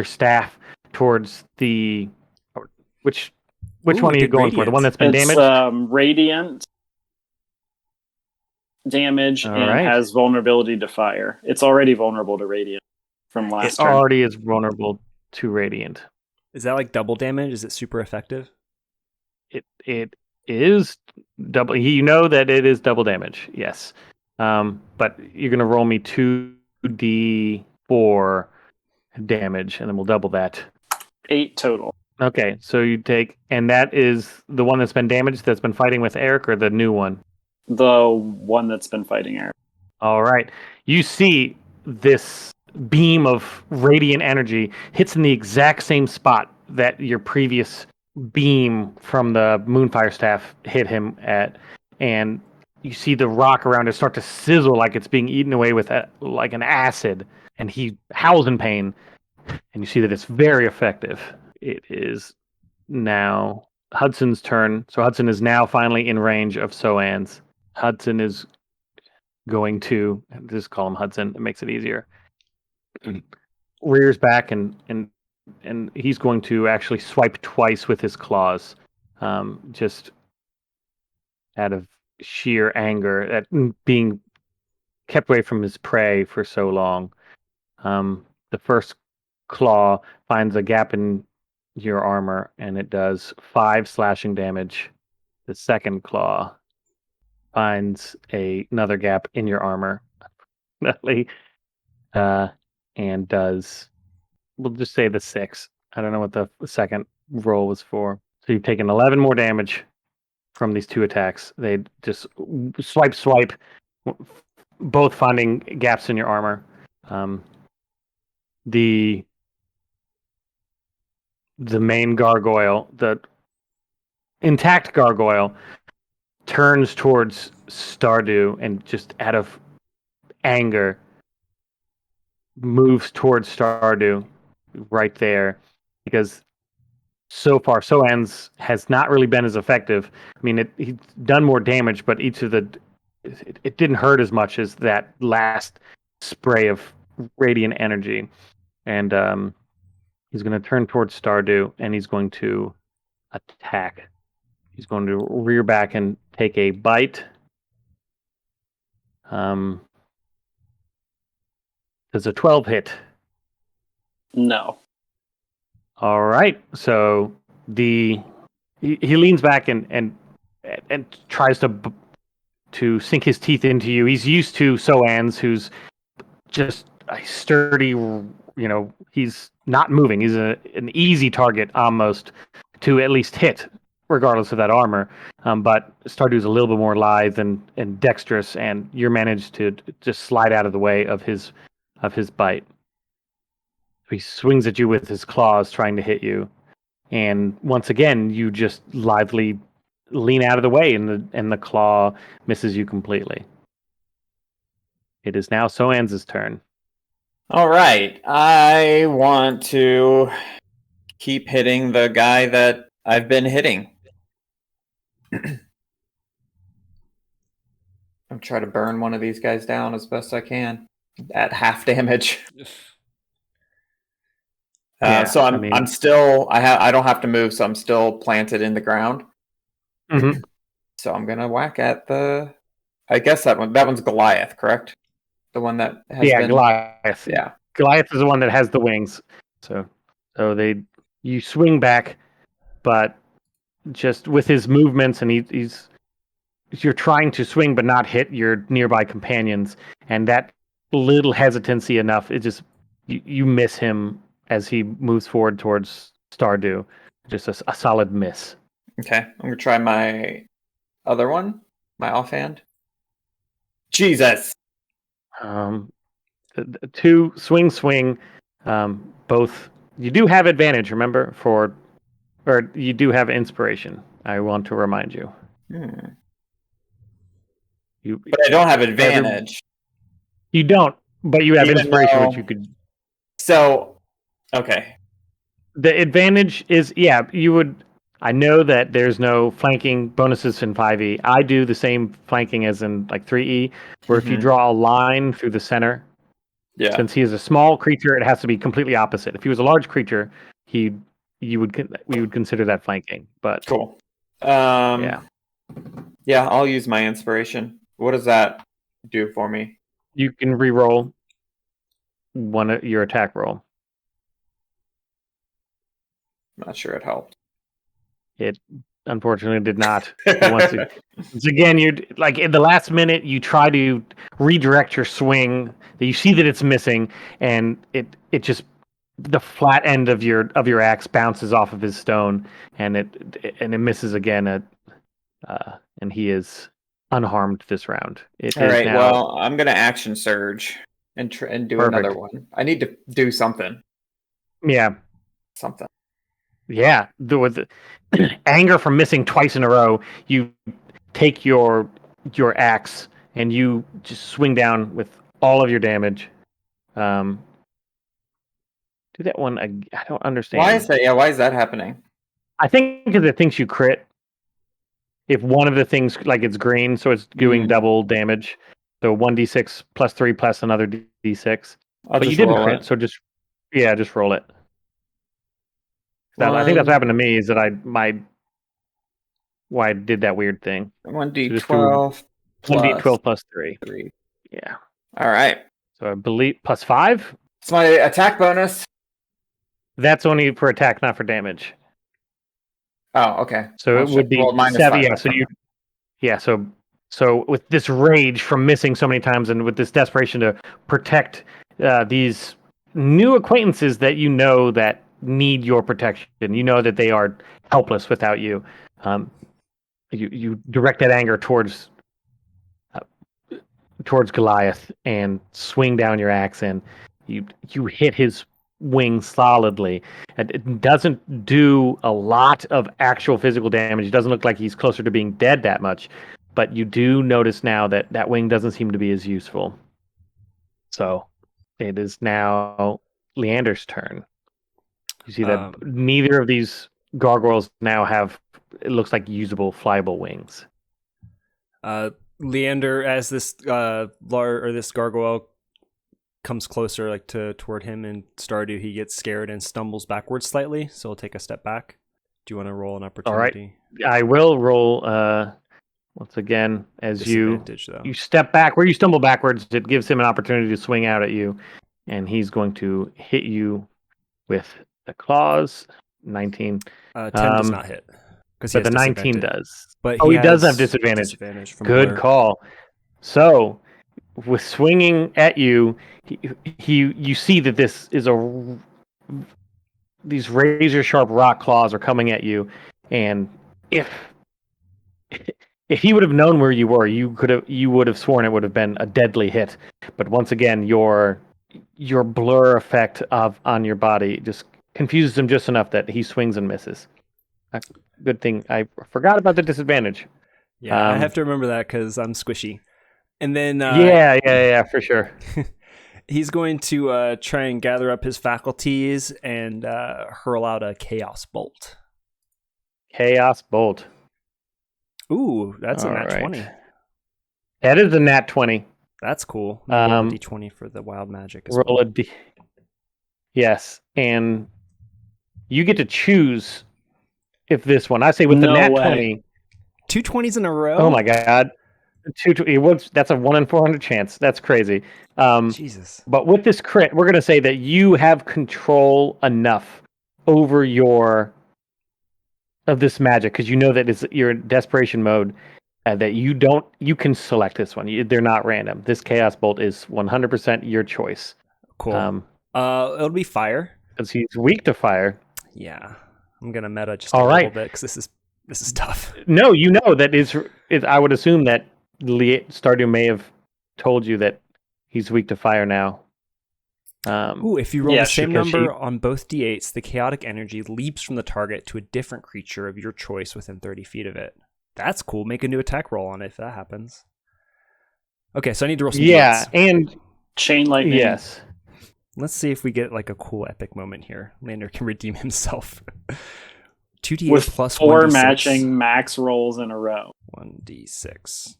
staff towards the which Ooh, one it are you did going for? The one radiant. that's been It's damaged? radiant damage All and right. has vulnerability to fire. It's already vulnerable to radiant from It last turn. already is vulnerable to radiant. Is that like double damage? Is it super effective? It is double. You know that it is double damage. Yes. But you're gonna roll me 2d4 damage, and then we'll double that. 8 total. Okay, so you take, and that is the one that's been damaged, that's been fighting with Eric, or the new one? The one that's been fighting Eric. All right. You see this beam of radiant energy hits in the exact same spot that your previous beam from the Moonfire Staff hit him at, and you see the rock around it start to sizzle like it's being eaten away with like an acid, and he howls in pain, and you see that it's very effective. It is now Hudson's turn. So Hudson is now finally in range of Soaanz. Hudson is going to just call him Hudson. It makes it easier. Rears back and he's going to actually swipe twice with his claws, just out of sheer anger at being kept away from his prey for so long. The first claw finds a gap in your armor, and it does 5 slashing damage. The second claw finds another gap in your armor, and does, we'll just say, the 6. I don't know what the second roll was for. So you've taken 11 more damage from these 2 attacks. They just swipe, both finding gaps in your armor. The main gargoyle, the intact gargoyle, turns towards Stardew and just out of anger moves towards Stardew right there, because so far Soaanz has not really been as effective. I mean, he's done more damage, but it didn't hurt as much as that last spray of radiant energy. And he's going to turn towards Stardew, and he's going to attack. He's going to rear back and take a bite. Does a 12 hit? No. All right. So he leans back and tries to sink his teeth into you. He's used to Soaanz, who's just a sturdy. He's not moving. He's an easy target almost to at least hit, regardless of that armor. But Stardew's a little bit more lithe and dexterous, and you're managed to just slide out of the way of his bite. He swings at you with his claws, trying to hit you, and once again, you just lively lean out of the way, and the claw misses you completely. It is now Soaanz's turn. All right. I want to keep hitting the guy that I've been hitting. I'm trying to burn one of these guys down as best I can at half damage. So I'm still I don't have to move, so I'm still planted in the ground. Mm-hmm. So I'm gonna whack at the. I guess that one's Goliath, correct? The one that has been. Goliath. Yeah. Goliath is the one that has the wings. So you swing back, but just with his movements, and you're trying to swing but not hit your nearby companions, and that little hesitancy enough, it just you miss him as he moves forward towards Stardew. Just a solid miss. Okay, I'm gonna try my other one, my offhand. Jesus. Two swing. Both you do have advantage. Remember, or you do have inspiration. I want to remind you. But I don't have advantage. You don't, but you have Even inspiration, though- which you could. So, okay. The advantage is, yeah, you would. I know that there's no flanking bonuses in 5e. I do the same flanking as in like 3e, where if you Mhm. draw a line through the center, Yeah. since he is a small creature, it has to be completely opposite. If he was a large creature, we would consider that flanking. But Cool. yeah, Yeah, I'll use my inspiration. What does that do for me? you can re-roll your attack roll. I'm not sure it helped. It unfortunately did not. Once again, you like in the last minute, you try to redirect your swing. You see that it's missing, and it just the flat end of your axe bounces off of his stone, and it misses again. And he is unharmed this round. It All is right. now Well, I'm gonna action surge and do perfect. another one. I need to do something. Yeah, Something. yeah. With the anger from missing twice in a row, you take your axe and you just swing down with all of your damage. Do that one. I don't understand. Why is that? Yeah. Why is that happening? I think because it thinks you crit. If one of the things like it's green, so it's doing double damage. So 1d6 plus 3 plus another d6. I'll But you just didn't roll crit, it. so just roll it. I think that's what happened to me. Is that why I did that weird thing. 1d12 1d12 plus 3. 3. Yeah. All right. So I believe plus 5. It's my attack bonus. That's only for attack, not for damage. Oh, okay. So Well, it would be well, minus 7. 5. Yeah. So with this rage from missing so many times, and with this desperation to protect these new acquaintances that you know that need your protection, you know that they are helpless without you. You direct that anger towards Goliath and swing down your axe, and you hit his wing solidly. And it doesn't do a lot of actual physical damage. It doesn't look like he's closer to being dead that much, but you do notice now that that wing doesn't seem to be as useful. So it is now Leander's turn. You see that neither of these gargoyles now have, it looks like, usable flyable wings. Leander, as this this gargoyle comes closer, like toward him and Stardew, he gets scared and stumbles backwards slightly. So he'll take a step back. Do you want to roll an opportunity? All right, I will roll. Once again, as you step back, where you stumble backwards, it gives him an opportunity to swing out at you, and he's going to hit you with the claws. 19. 10 does not hit. But the 19 does. But he does have disadvantage. From Good Blur. call. So, with swinging at you, you see that this is these razor sharp rock claws are coming at you, and if he would have known where you were, you would have sworn it would have been a deadly hit. But once again, your blur effect on your body just confuses him just enough that he swings and misses. Good thing I forgot about the disadvantage. Yeah, I have to remember that because I'm squishy. And then yeah, for sure. He's going to try and gather up his faculties and hurl out a chaos bolt. Chaos bolt. Ooh, that's a nat 20. That is a nat 20. That's cool. Roll a d20 for the wild magic as roll well. a d. Yes, and you get to choose if this one. I say with the nat 20. 2 20s in a row? Oh my god. That's a 1 in 400 chance. That's crazy. Jesus. But with this crit, we're going to say that you have control enough over of this magic, because you know that you're in desperation mode, that you can select this one. They're not random. This chaos bolt is 100% your choice. Cool. It'll be fire. Because he's weak to fire. Yeah. I'm going to meta just a little bit because this is tough. No, you know that is I would assume that Stardew may have told you that he's weak to fire now. If you roll the same number on both d8s, the chaotic energy leaps from the target to a different creature of your choice within 30 feet of it. That's cool. Make a new attack roll on it if that happens. Okay, so I need to roll some d8s. And Chain lightning. Yes. Let's see if we get like a cool epic moment here. Leander can redeem himself. 2d8 With plus 4 1d6. matching max rolls in a row. 1d6.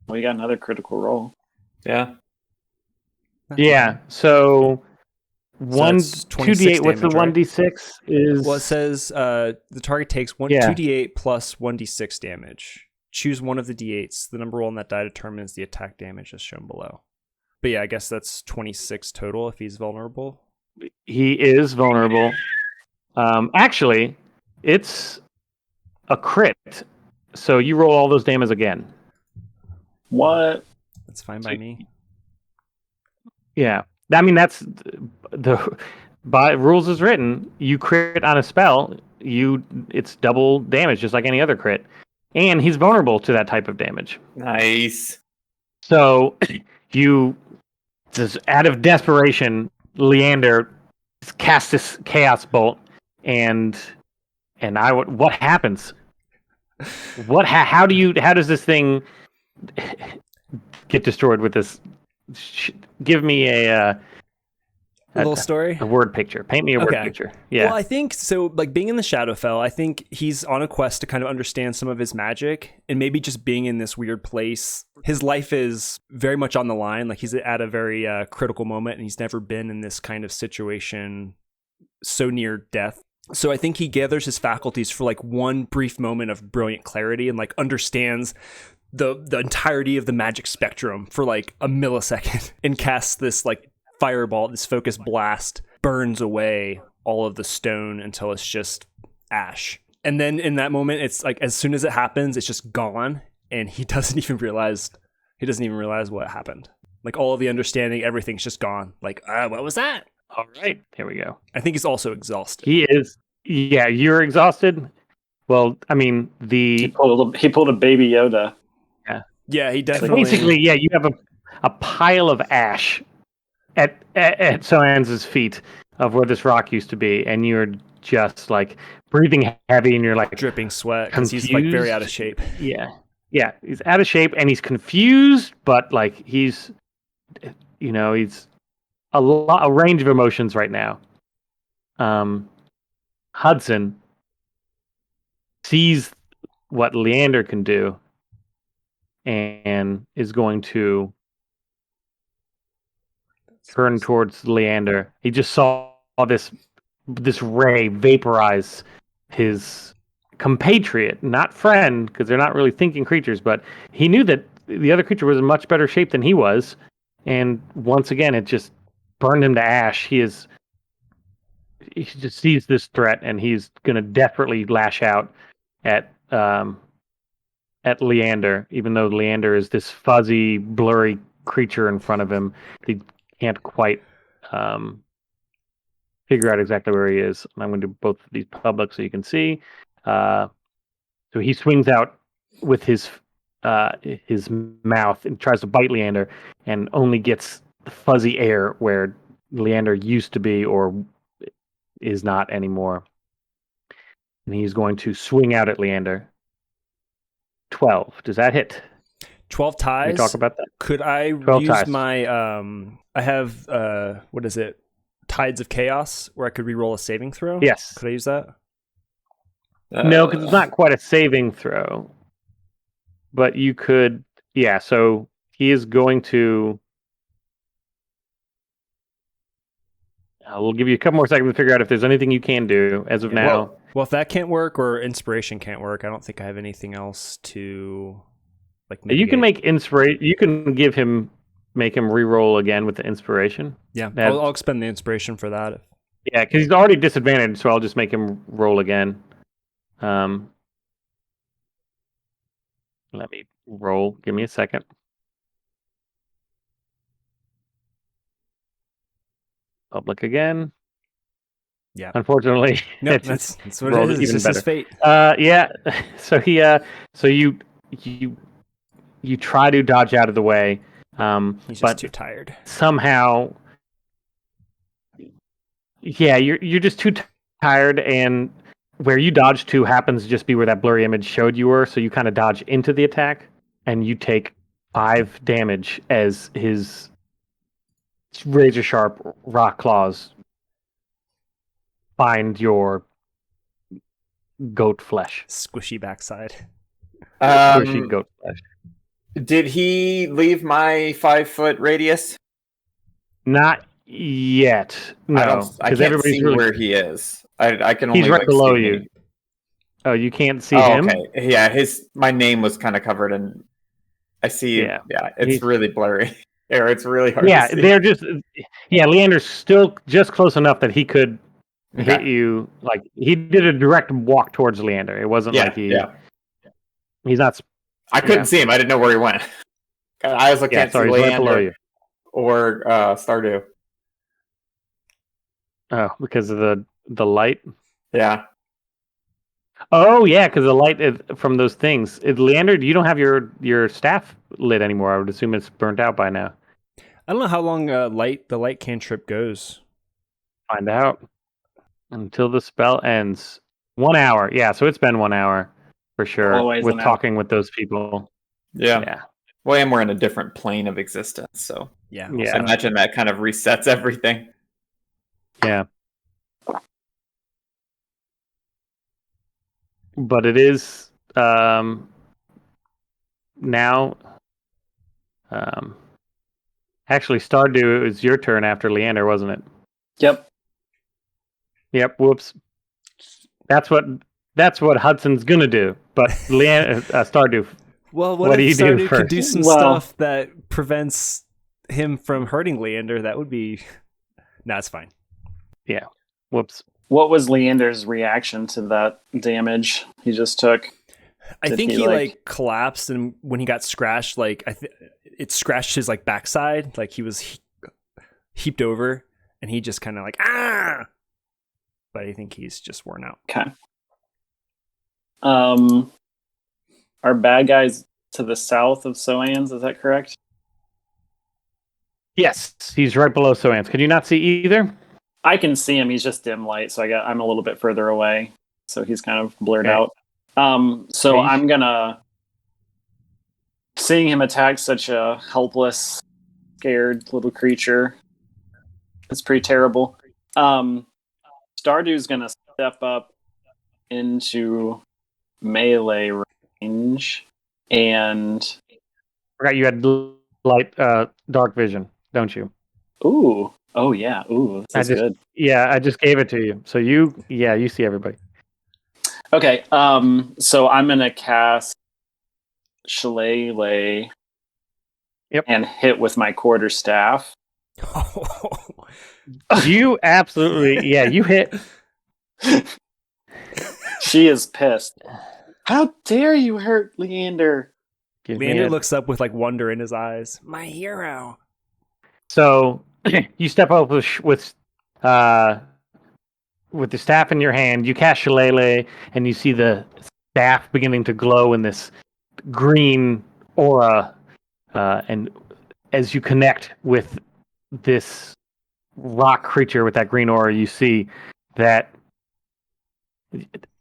We got another critical roll. Yeah. Not too Yeah. bad. So one that's 26 2d8. What's the damage, right? 1d6? Is Well, it says the target takes Yeah. 2d8 plus 1d6 damage. Choose one of the d8s. The number roll on that die determines the attack damage as shown below. But yeah, I guess that's 26 total if he's vulnerable. he is vulnerable. Actually, it's a crit. So you roll all those damage again. What? That's fine by me. Yeah. I mean, that's the by rules as written. You crit on a spell, it's double damage, just like any other crit, and he's vulnerable to that type of damage. Nice. So you, just out of desperation, Leander casts this chaos bolt, and what happens? How does this thing get destroyed with this? Give me a little story. A word picture. Paint me a word Okay. picture. Yeah. Well, I think so. Like being in the Shadowfel, I think he's on a quest to kind of understand some of his magic, and maybe just being in this weird place. His life is very much on the line. Like he's at a very critical moment, and he's never been in this kind of situation so near death. So I think he gathers his faculties for like one brief moment of brilliant clarity, and like understands the entirety of the magic spectrum for like a millisecond, and casts this like fireball, this focus blast, burns away all of the stone until it's just ash. And then in that moment, it's like as soon as it happens, it's just gone, and he doesn't even realize what happened. Like all of the understanding, everything's just gone. Like, what was that? All right. Here we go. I think he's also exhausted. He is. Yeah, you're exhausted. Well, I mean, He pulled a baby Yoda. Yeah, he definitely. basically, yeah, you have a pile of ash at Soaanz's feet of where this rock used to be, and you're just like breathing heavy, and you're like dripping sweat because he's like very out of shape. Yeah, he's out of shape and he's confused, but like he's a range of emotions right now. Hudson sees what Leander can do and is going to turn towards Leander. He just saw this ray vaporize his compatriot, not friend, because they're not really thinking creatures, but he knew that the other creature was in much better shape than he was, and once again it just burned him to ash. He just sees this threat, and he's going to desperately lash out at Leander, even though Leander is this fuzzy, blurry creature in front of him. He can't quite figure out exactly where he is. I'm going to do both of these public so you can see. So he swings out with his mouth and tries to bite Leander, and only gets the fuzzy air where Leander used to be or is not anymore. And he's going to swing out at Leander. 12. Does that hit? 12 ties. Can we talk about that? Could I use ties. my I have what is it? Tides of Chaos, where I could reroll a saving throw? Yes. Could I use that? No, because it's not quite a saving throw. But you could, yeah, so he is going to... we'll give you a couple more seconds to figure out if there's anything you can do as of now. Well, if that can't work or inspiration can't work, I don't think I have anything else to like. You can make inspiration. You can make him re-roll again with the inspiration. Yeah, I'll expend the inspiration for that. Yeah, because he's already disadvantaged, so I'll just make him roll again. Let me roll. Give me a second. Public again. Yeah. Unfortunately, no, that's what it is. It's just his fate. Yeah. So you try to dodge out of the way. He's just but too tired. Somehow, yeah, you're just too tired, and where you dodge to happens to just be where that blurry image showed you were. So you kind of dodge into the attack, and you take 5 damage as his razor sharp rock claws find your goat flesh. Squishy backside. Squishy goat flesh. Did he leave my 5-foot radius? Not yet. No, I because can't everybody's see really. where he is. I can only He's right like, below see you. me. Oh, you can't see Oh, him? okay. Yeah, my name was kind of covered, and I see. Yeah. It's really blurry. There, it's really hard. Yeah, to see. they're just. Yeah, Leander's still just close enough that he could hit Okay. you. Like he did a direct walk towards Leander. It wasn't like he. Yeah. He's not. I couldn't see him. I didn't know where he went. I also Yeah, can't sorry, see he's right below Leander you. or Stardew. Oh, because of the light. Yeah. Oh yeah, because the light is from those things. Leander, you don't have your staff lit anymore. I would assume it's burnt out by now. I don't know how long the light cantrip goes. Find out until the spell ends. 1 hour. Yeah, so it's been 1 hour for sure. Always with an hour. talking with those people. Yeah. Well, and we're in a different plane of existence, so Yeah. Yeah. I imagine that kind of resets everything. Yeah. But it is now actually Stardew, it was your turn after Leander, wasn't it? Yep. Yep, whoops. That's what Hudson's gonna do. But Stardew, Well, what do if you do Stardew could do first? some Well- stuff that prevents him from hurting Leander? That would be. Nah, it's fine. Whoops. What was Leander's reaction to that damage he just took? I Did think he, he like- collapsed, and when he got scratched, like it scratched his like backside, like he was heaped over, and he just kind of like ah. But I think he's just worn out. Okay. Are bad guys to the south of Soaanz? Is that correct? Yes, he's right below Soaanz. Could you not see either? I can see him. He's just dim light, so I'm a little bit further away, so he's kind of blurred Okay. out. So Okay. I'm gonna seeing him attack such a helpless, scared little creature. It's pretty terrible. Stardew's gonna step up into melee range, and Forgot you had light, dark vision, don't you? oh yeah, this is good. Yeah, I just gave it to you. So you see everybody. Okay, so I'm gonna cast Shillelagh Yep. and hit with my quarterstaff. You absolutely, you hit. She is pissed. How dare you hurt Leander? Give me Leander a- looks up with like wonder in his eyes. My hero. So you step up with the staff in your hand. You cast Shillelagh, and you see the staff beginning to glow in this green aura. And as you connect with this rock creature with that green aura, you see that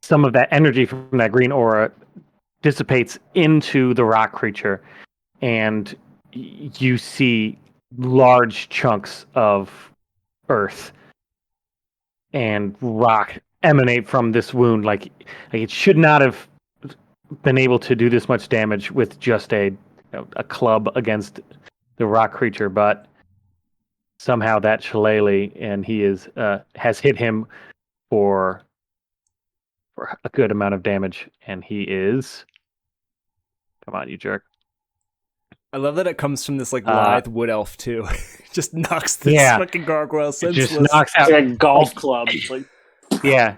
some of that energy from that green aura dissipates into the rock creature, and you see large chunks of earth and rock emanate from this wound. Like it should not have been able to do this much damage with just a club against the rock creature, but somehow that shillelagh and he has hit him for a good amount of damage, and he is. Come on, you jerk! I love that it comes from this like lithe wood elf too. Just knocks this Yeah. fucking gargoyle It senseless. just knocks It's out. like a golf club. It's like Yeah,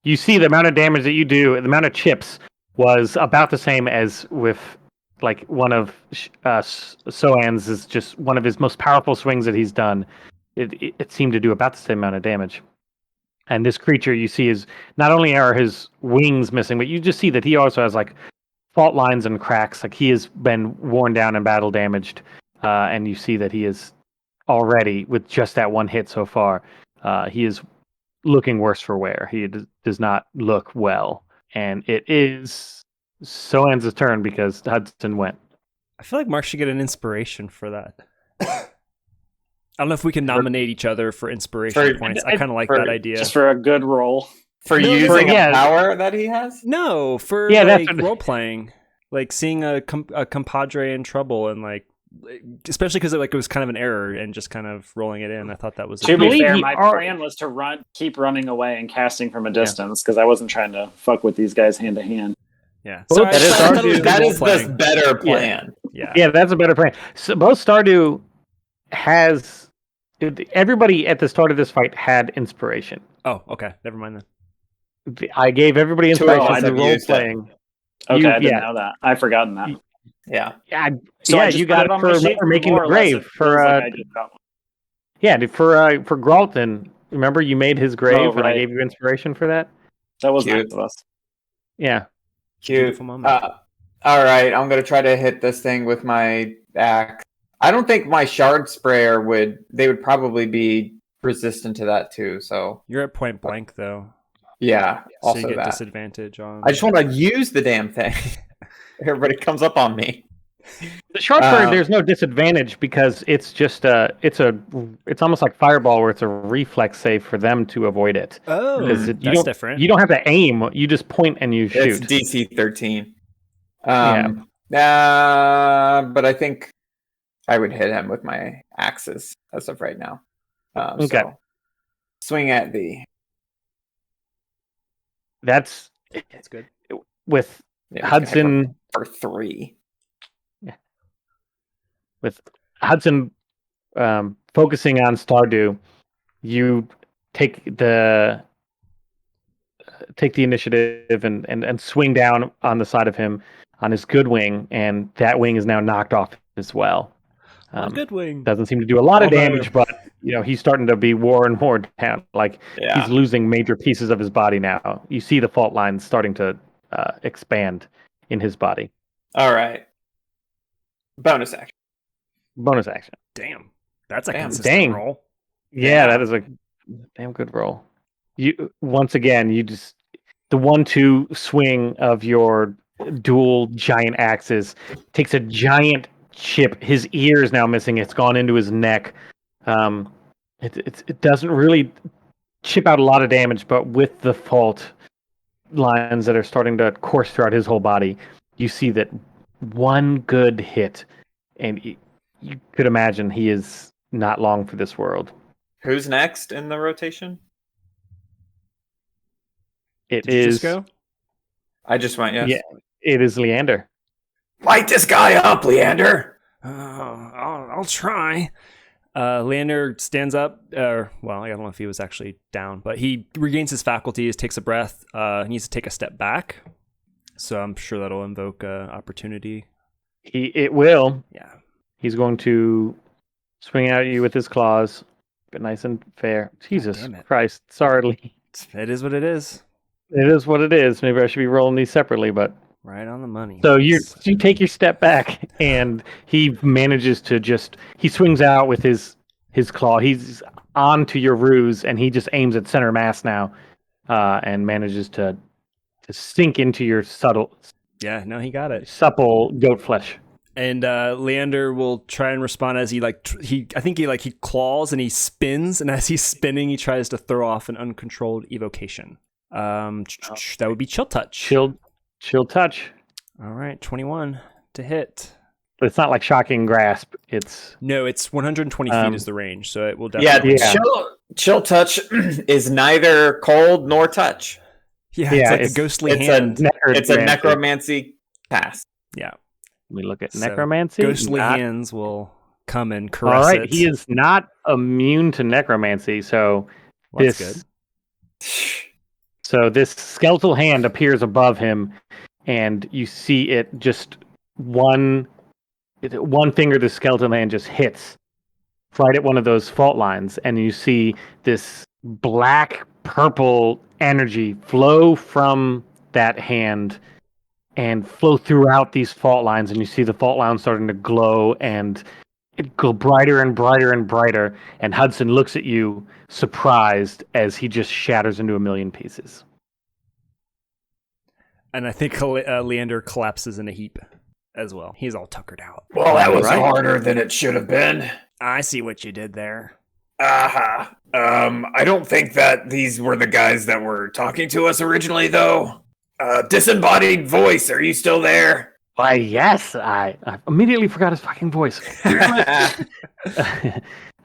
you see the amount of damage that you do. The amount of chips was about the same as with like one of Soaanz is just one of his most powerful swings that he's done. It seemed to do about the same amount of damage. And this creature you see is not only are his wings missing, but you just see that he also has like fault lines and cracks. Like he has been worn down and battle damaged, and you see that he is already with just that one hit so far. He is looking worse for wear. He does not look well, and it is Soanz's turn because Hudson went. I feel like Mark should get an inspiration for that. I don't know if we can nominate each other for inspiration points. I kind of like that idea. Just for a good roll. For using a power that he has? No, for role playing, like seeing a compadre in trouble and like, especially because it was kind of an error and just kind of rolling it in. I thought that was. To be fair, my plan was to keep running away and casting from a distance because I wasn't trying to fuck with these guys hand to hand. Yeah, so that is the better plan. Yeah, that's a better plan. So both Stardew has everybody at the start of this fight had inspiration. Oh, okay, never mind then. I gave everybody inspiration for role playing. Okay, I didn't know that. I've forgotten that. Yeah. So you got it for making the grave for for Gralton. Remember you made his grave and I gave you inspiration for that? That was nice of us. Yeah. Cute. All right, I'm gonna try to hit this thing with my axe. I don't think my shard sprayer they would probably be resistant to that too, so you're at point blank though. Yeah, also so you get that disadvantage on. I just want to use the damn thing. Everybody comes up on me. The shard sprayer, there's no disadvantage because it's just it's almost like fireball where it's a reflex save for them to avoid it. Oh, that's different. You don't have to aim; you just point and you shoot. It's DC 13. But I think I would hit him with my axes as of right now. Okay. So swing at thee. That's good. With Hudson for 3. Yeah. With Hudson focusing on Stardew, you take the initiative and swing down on the side of him on his good wing, and that wing is now knocked off as well. Good wing doesn't seem to do a lot of damage, but he's starting to be wore and worn down. He's losing major pieces of his body now. You see the fault lines starting to expand in his body. All right. Bonus action. Damn, that's a consistent roll. Yeah, that is a damn good roll. You once again, the 1-2 swing of your dual giant axes takes a giant chip. His ear is now missing. It's gone into his neck. It doesn't really chip out a lot of damage, but with the fault lines that are starting to course throughout his whole body, you see that one good hit, and you could imagine he is not long for this world. Who's next in the rotation? Did you just go? I just went, yes. Yeah, it is Leander. Light this guy up, Leander. I'll try. Leander stands up. I don't know if he was actually down, but he regains his faculties, takes a breath. He needs to take a step back. So I'm sure that'll invoke opportunity. It will. Yeah. He's going to swing at you with his claws, but nice and fair. Jesus Christ. Sorry, Lee. It is what it is. It is what it is. Maybe I should be rolling these separately, but... Right on the money. So you take your step back, and he manages to he swings out with his claw. He's onto your ruse, and he just aims at center mass now, and manages to sink into your subtle... Yeah, no, he got it. Supple goat flesh. And Leander will try and respond as he claws and he spins, and as he's spinning, he tries to throw off an uncontrolled evocation. That would be chill touch. Chill touch. All right, 21 to hit. But it's not like shocking grasp. It's 120 feet is the range, so it will definitely. Yeah. Chill touch is neither cold nor touch. Yeah, it's like a ghostly hand. It's a necromancy cast. Yeah. We look at necromancy. Ghostly hands will come and caress All right, it. he is not immune to necromancy, so that's good. So this skeletal hand appears above him, and you see it just one finger. The skeletal hand just hits right at one of those fault lines, and you see this black purple energy flow from that hand and flow throughout these fault lines, and you see the fault lines starting to glow and it go brighter and brighter and brighter, and Hudson looks at you surprised as he just shatters into a million pieces. And I think Leander collapses in a heap as well. He's all tuckered out. Well, that was harder than it should have been. I see what you did there. Aha. I don't think that these were the guys that were talking to us originally, though. Disembodied voice, are you still there? Why, yes, I immediately forgot his fucking voice.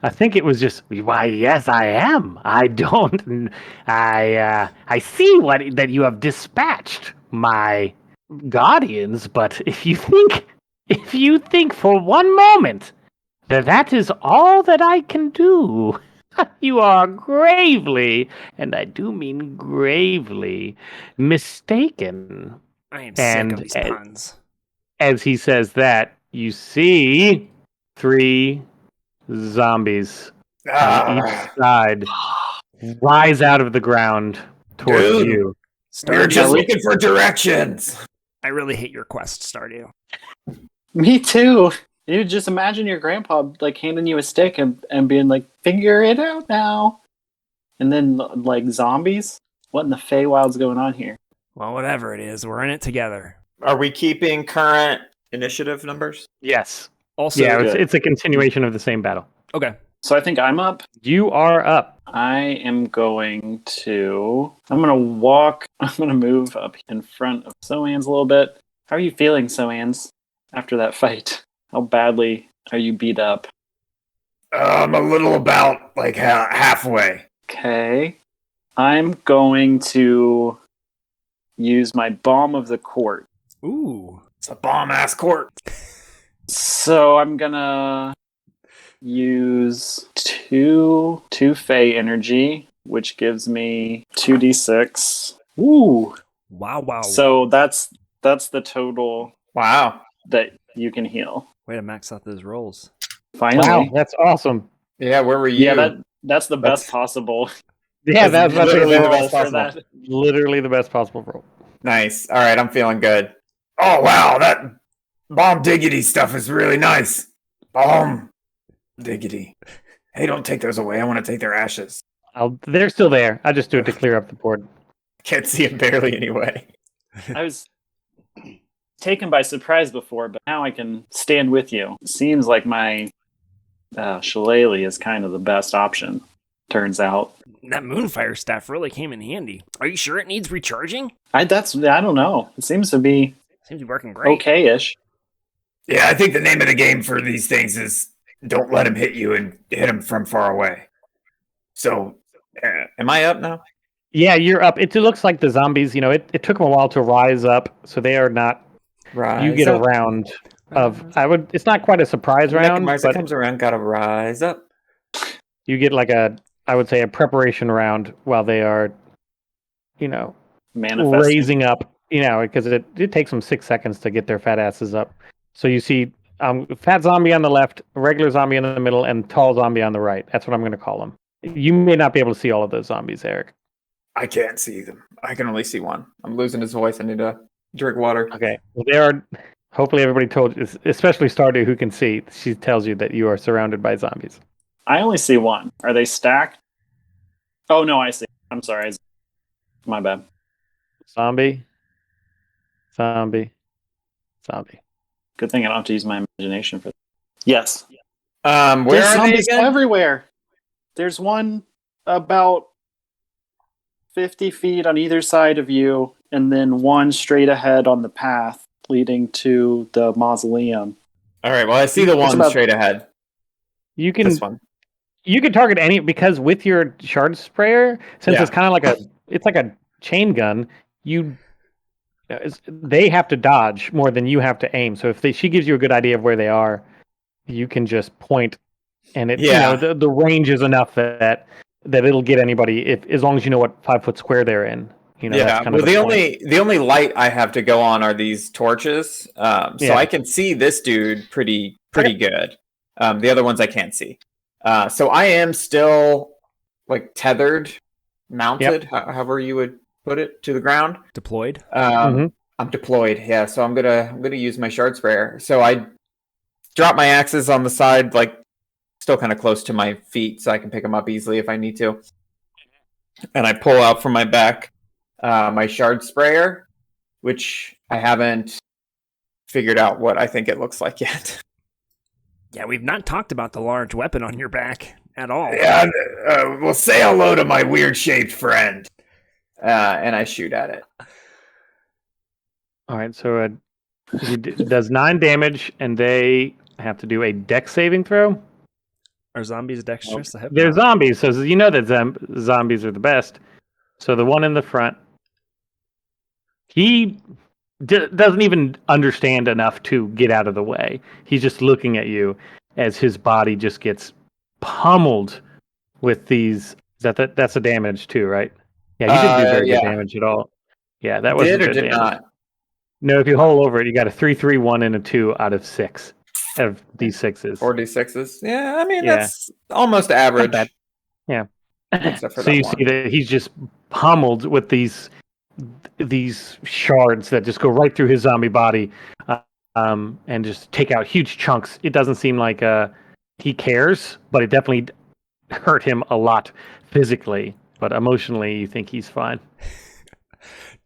I think it was just, why, yes, I am. I don't. I see that you have dispatched my guardians, but if you think for one moment that is all that I can do, you are gravely, and I do mean gravely, mistaken. I am sick And of these puns. as he says that, you see 3 zombies on each side rise out of the ground towards Dude. you. We're just Stardew, looking for directions. I really hate your quest, Stardew. Me too. You just imagine your grandpa like handing you a stick and being like, "Figure it out now," and then like zombies. What in the Feywild's going on here? Well, whatever it is, we're in it together. Are we keeping current initiative numbers? Yes. Also, Yeah, good. it's a continuation of the same battle. okay. So I think I'm up. You are up. I am going to. I'm gonna walk. I'm gonna move up in front of Soaanz a little bit. How are you feeling, Soaanz, after that fight? How badly are you beat up? I'm a little about like halfway. Okay. I'm going to use my Balm of the Court. Ooh. It's a bomb ass court. So I'm gonna use two Fey energy, which gives me 2d6. Ooh. Wow. So that's the total Wow. that you can heal. Way to max out those rolls. Finally. Wow, that's awesome. Yeah, where were you? Yeah, that's the That's- best possible. Yeah, That's that's literally the roll best for possible. that. Literally the best possible roll. Nice. All right, I'm feeling good. Oh wow, that bomb diggity stuff is really nice. Bomb diggity. Hey, don't take those away. I want to take their ashes. They're still there. I just do it to clear up the board. Can't see them barely anyway. I was taken by surprise before, but now I can stand with you. Seems like my shillelagh is kind of the best option, turns out. That Moonfire staff really came in handy. Are you sure it needs recharging? I don't know. It seems to be Seems to be working great. okay-ish. Yeah, I think the name of the game for these things is don't let them hit you and hit them from far away. So, am I up now? Yeah, you're up. It looks like the zombies, it took them a while to rise up, so they are not. Rise You get up. a round of. It's not quite a surprise round, Next but comes around, gotta rise up. you get like I would say a preparation round while they are, Manifesting. raising up, because it takes them 6 seconds to get their fat asses up. So you see fat zombie on the left, regular zombie in the middle, and tall zombie on the right. That's what I'm going to call them. You may not be able to see all of those zombies, Eric. I can't see them. I can only see one. I'm losing his voice. I need to drink water. Okay. Well, there are. Hopefully, everybody told you, especially Stardew, who can see. She tells you that you are surrounded by zombies. I only see one. Are they stacked? Oh, no, I see. I'm sorry. My bad. Zombie. Zombie. Zombie. Good thing I don't have to use my imagination for that. Yes. Where There's are they zombies again? everywhere. There's one about 50 feet on either side of you, and then one straight ahead on the path leading to the mausoleum. All right. Well, I see the one about- straight ahead. You can This one. you can target any because with your shard sprayer, since Yeah. it's kind of like a chain gun. They have to dodge more than you have to aim. So if she gives you a good idea of where they are, you can just point, and the range is enough that it'll get anybody as long as you know what 5 foot square they're in. That's kind Well, of the point. only light I have to go on are these torches, so Yeah. I can see this dude pretty good. The other ones I can't see. So I am still like tethered, mounted, however you would put it, to the ground. Deployed. Mhm. I'm deployed. Yeah, so I'm gonna use my shard sprayer. So I drop my axes on the side, like still kind of close to my feet, so I can pick them up easily if I need to. And I pull out from my back my shard sprayer, which I haven't figured out what I think it looks like yet. Yeah, we've not talked about the large weapon on your back at all. Yeah, well, say hello to my weird-shaped friend. And I shoot at it. All right, so he does 9 damage, and they have to do a dex saving throw. Are zombies dexterous? I hope They're not. zombies, so you know that zombies are the best. So the one in the front, he doesn't even understand enough to get out of the way. He's just looking at you as his body just gets pummeled with these. That's a damage too, right? Yeah, you didn't do very good damage at all. Yeah, that wasn't Did or good did damage. not? No, if you hold over it, you got a 3, 3, 1, and a 2 out of 6 of D6s. 4d6s. Yeah, I mean Yeah. that's almost average. bad. Yeah. Except for So that you one. see that he's just pummeled with these shards that just go right through his zombie body, and just take out huge chunks. It doesn't seem like he cares, but it definitely hurt him a lot physically. But emotionally, you think he's fine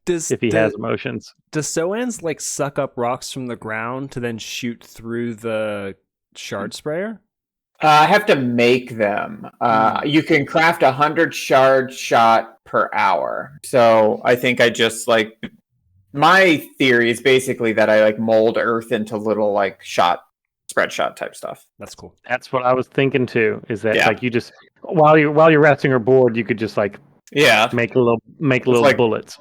if he has emotions. Does Soaanz like suck up rocks from the ground to then shoot through the shard sprayer? I have to make them. You can craft 100 shard shot per hour. So I think I just like my theory is basically that I like mold earth into little like spread shot type stuff. That's cool. That's what I was thinking too. Is that like you just while you're resting or bored, you could just like make little like, bullets.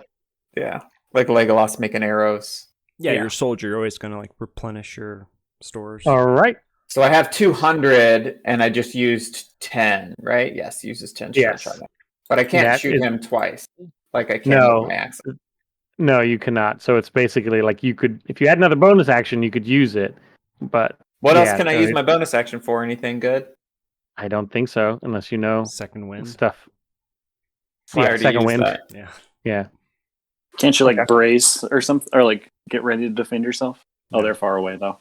Yeah, like Legolas making arrows. Yeah, you're a soldier. You're always gonna like replenish your stores. All right. So I have 200, and I just used 10. Right? Yes, uses 10 shot. But I can't shoot him twice. Like I can with my axe. No, you cannot. So it's basically like you could, if you had another bonus action, you could use it. But what else can I use my bonus action for? Anything good? I don't think so, unless you know second wind stuff. Yeah, second wind. That. Yeah. Can't you like brace or something, or like get ready to defend yourself? Oh, they're far away though.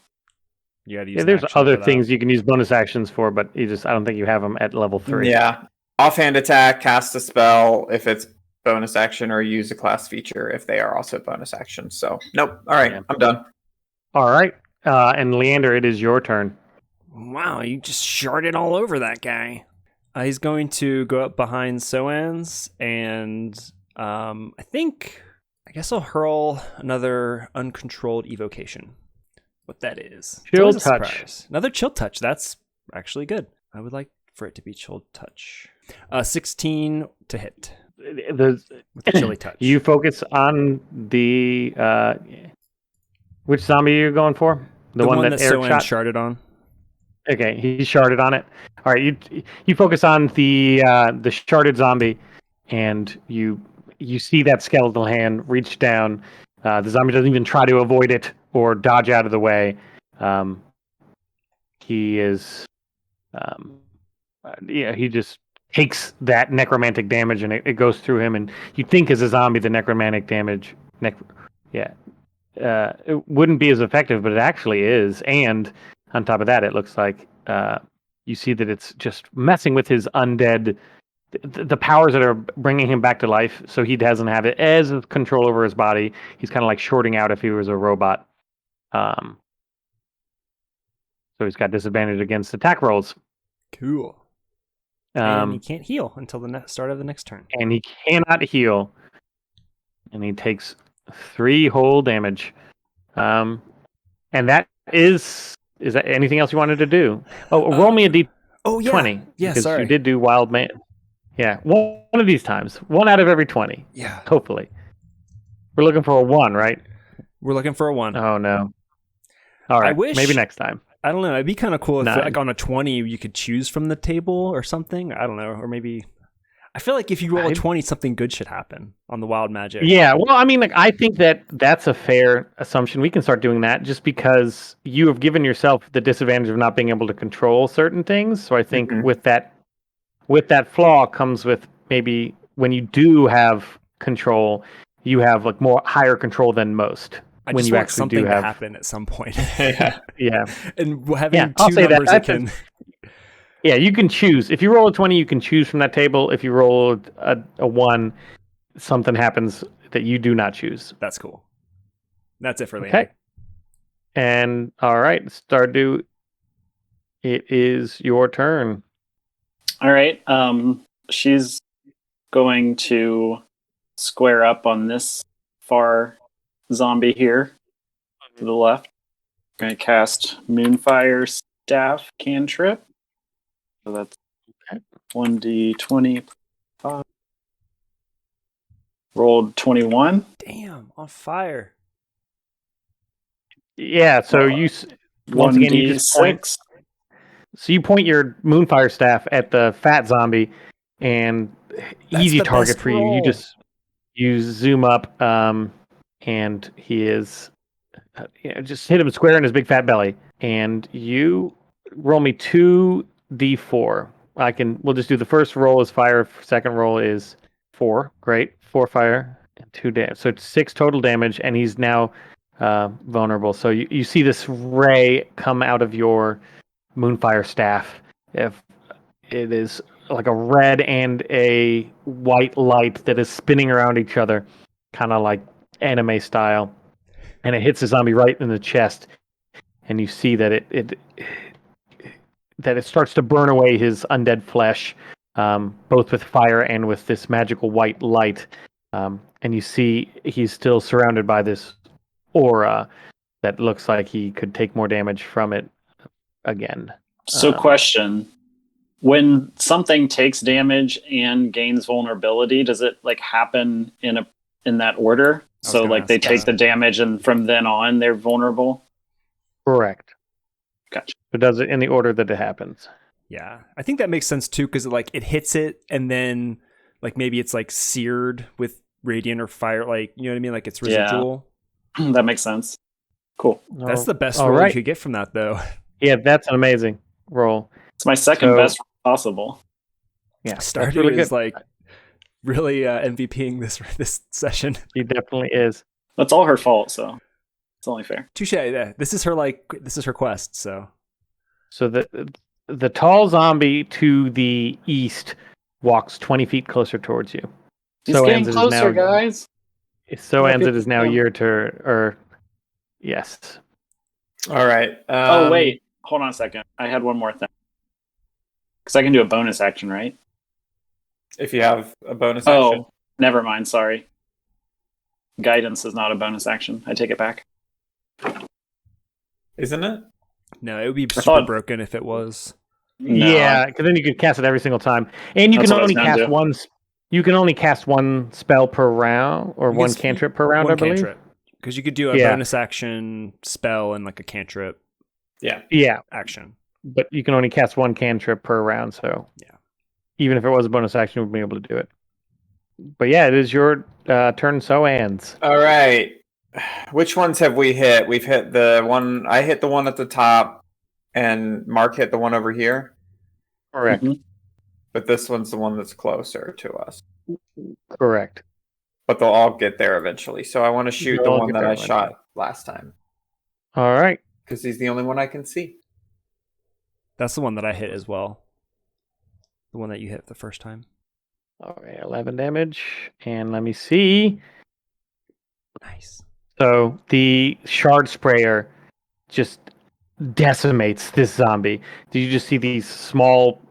You gotta use there's other things you can use bonus actions for, but I don't think you have them at level 3. Yeah. Offhand attack, cast a spell if it's bonus action, or use a class feature if they are also bonus actions. So, nope. All right, I'm done. All right. And Leander, it is your turn. Wow, you just sharded all over that guy. He's going to go up behind Soaanz, and I guess I'll hurl another uncontrolled evocation. What that is. Chill touch. Another chill touch. That's actually good. I would like for it to be chill touch. 16 to hit. With the chilly touch. You focus on the which zombie are you going for? The one that Eric sharded on. Okay, he sharded on it. All right, you focus on the sharded zombie, and you see that skeletal hand reach down. The zombie doesn't even try to avoid it or dodge out of the way. He is, he just takes that necromantic damage, and it goes through him. And you think as a zombie, the necromantic damage, it wouldn't be as effective, but it actually is. And on top of that, it looks like you see that it's just messing with his undead. The powers that are bringing him back to life, so he doesn't have it as control over his body. He's kind of like shorting out if he was a robot. So he's got disadvantage against attack rolls. Cool. And he can't heal until the start of the next turn. And he cannot heal. And he takes 3 whole damage. And that is that anything else you wanted to do? Oh, roll me a D20. Oh, yeah. Yeah, because sorry. you did do Wild Man. Yeah, one of these times. 1 out of every 20. Yeah. Hopefully. We're looking for a 1, right? We're looking for a 1. Oh, no. All right, maybe next time. I don't know. It'd be kind of cool if like on a 20 you could choose from the table or something. I don't know. Or maybe... I feel like if you roll a 20, something good should happen on the wild magic. Yeah, well, I mean, like I think that's a fair assumption. We can start doing that just because you have given yourself the disadvantage of not being able to control certain things. So I think with that flaw comes with maybe when you do have control, you have like higher control than most. I when just you want actually something do have to happen at some point. Yeah. And having 2 numbers that can... Yeah, you can choose. If you roll a 20, you can choose from that table. If you roll a 1, something happens that you do not choose. That's cool. That's it for Leander. Okay. And all right, Stardew, It is your turn. All right. She's going to square up on this far zombie here to the left. Going to cast Moonfire Staff cantrip. So that's 1d20. Rolled 21. Damn, on fire. Yeah, so once again, you just point. 1d6. So you point your Moonfire Staff at the fat zombie, and easy the target best for you. roll. You zoom up, and he is just hit him square in his big fat belly, and you roll me 2d4. We'll just do the first roll is fire, second roll is 4. Great, 4 fire and 2 damage. So it's 6 total damage, and he's now vulnerable. So you see this ray come out of your Moonfire Staff. If it is like a red and a white light that is spinning around each other, kind of like anime style, and it hits the zombie right in the chest, and you see that it starts to burn away his undead flesh, both with fire and with this magical white light. And you see he's still surrounded by this aura that looks like he could take more damage from it again. So, question: when something takes damage and gains vulnerability, does it like happen in that order? So, like they take the damage, and from then on, they're vulnerable. Correct. Gotcha. It does it in the order that it happens. Yeah, I think that makes sense too, because it hits it, and then like maybe it's like seared with radiant or fire, like you know what I mean, like it's residual. Yeah. That makes sense. Cool. That's the best roll you could get from that, though. Yeah, that's an amazing roll. It's my second best possible. Yeah, Stardew really is good. like really MVPing this session. He definitely is. That's all her fault, so it's only fair. Touche. Yeah, this is her quest. So the tall zombie to the east walks 20 feet closer towards you. He's getting closer, guys. Soaanz, it is now your turn. Or yes. All right. Oh wait, hold on a second. I had one more thing. Because I can do a bonus action, right? If you have a bonus action. Oh, never mind. Sorry. Guidance is not a bonus action. I take it back. Isn't it? No, it would be super broken if it was. No. Yeah, because then you could cast it every single time, and you can only cast one. You can only cast one spell per round, or one cantrip per round. I believe. Because you could do a bonus action spell and like a cantrip. Yeah. Action. But you can only cast one cantrip per round, so even if it was a bonus action, we'd be able to do it. But yeah, it is your turn, Soaanz. All right. Which ones have we hit? We've hit the one. I hit the one at the top, and Mark hit the one over here. Correct. Mm-hmm. But this one's the one that's closer to us. Correct. But they'll all get there eventually. So I want to shoot the one that I shot last time. All right. Because he's the only one I can see. That's the one that I hit as well. The one that you hit the first time. All right, 11 damage. And let me see. Nice. So the shard sprayer just decimates this zombie. You just see these small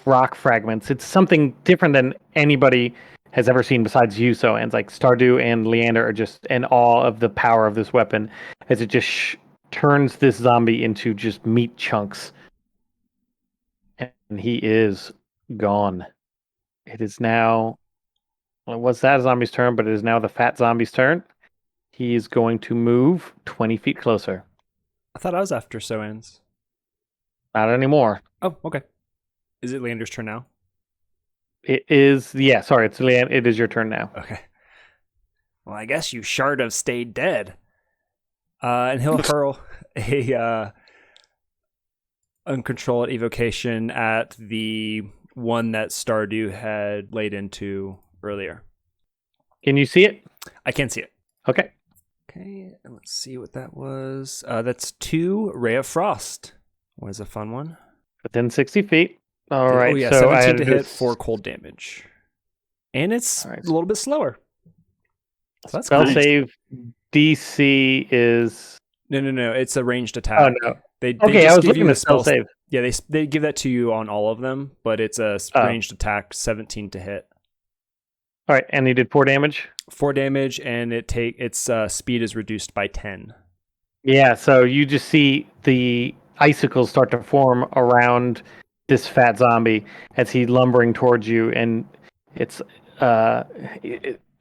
rock fragments. It's something different than anybody has ever seen besides you, Soaanz. Like Stardew and Leander are just in awe of the power of this weapon as it just turns this zombie into just meat chunks. And he is gone. It is now... Well, it was that zombie's turn, but it is now the fat zombie's turn. He is going to move 20 feet closer. I thought I was after Soaanz. Not anymore. Oh, okay. Is it Leander's turn now? It is... Yeah, sorry. It is your turn now. Okay. Well, I guess you shard have stayed dead. And he'll hurl a uncontrolled evocation at the one that Stardew had laid into earlier. Can you see it? I can see it. Okay. Okay, and let's see what that was. That's 2 Ray of Frost. Was a fun one. Within 60 feet. All right. Oh yeah, so 17 to hit, 4 cold damage. And it's a little bit slower. So that's spell nice. save DC is... No. It's a ranged attack. Oh, no. They Okay, just I was give looking you to the spell spell save. Yeah, they give that to you on all of them, but it's a Oh. ranged attack, 17 to hit, All right, and he did 4 damage. 4 damage, and its speed is reduced by 10. Yeah, so you just see the icicles start to form around this fat zombie as he's lumbering towards you, and its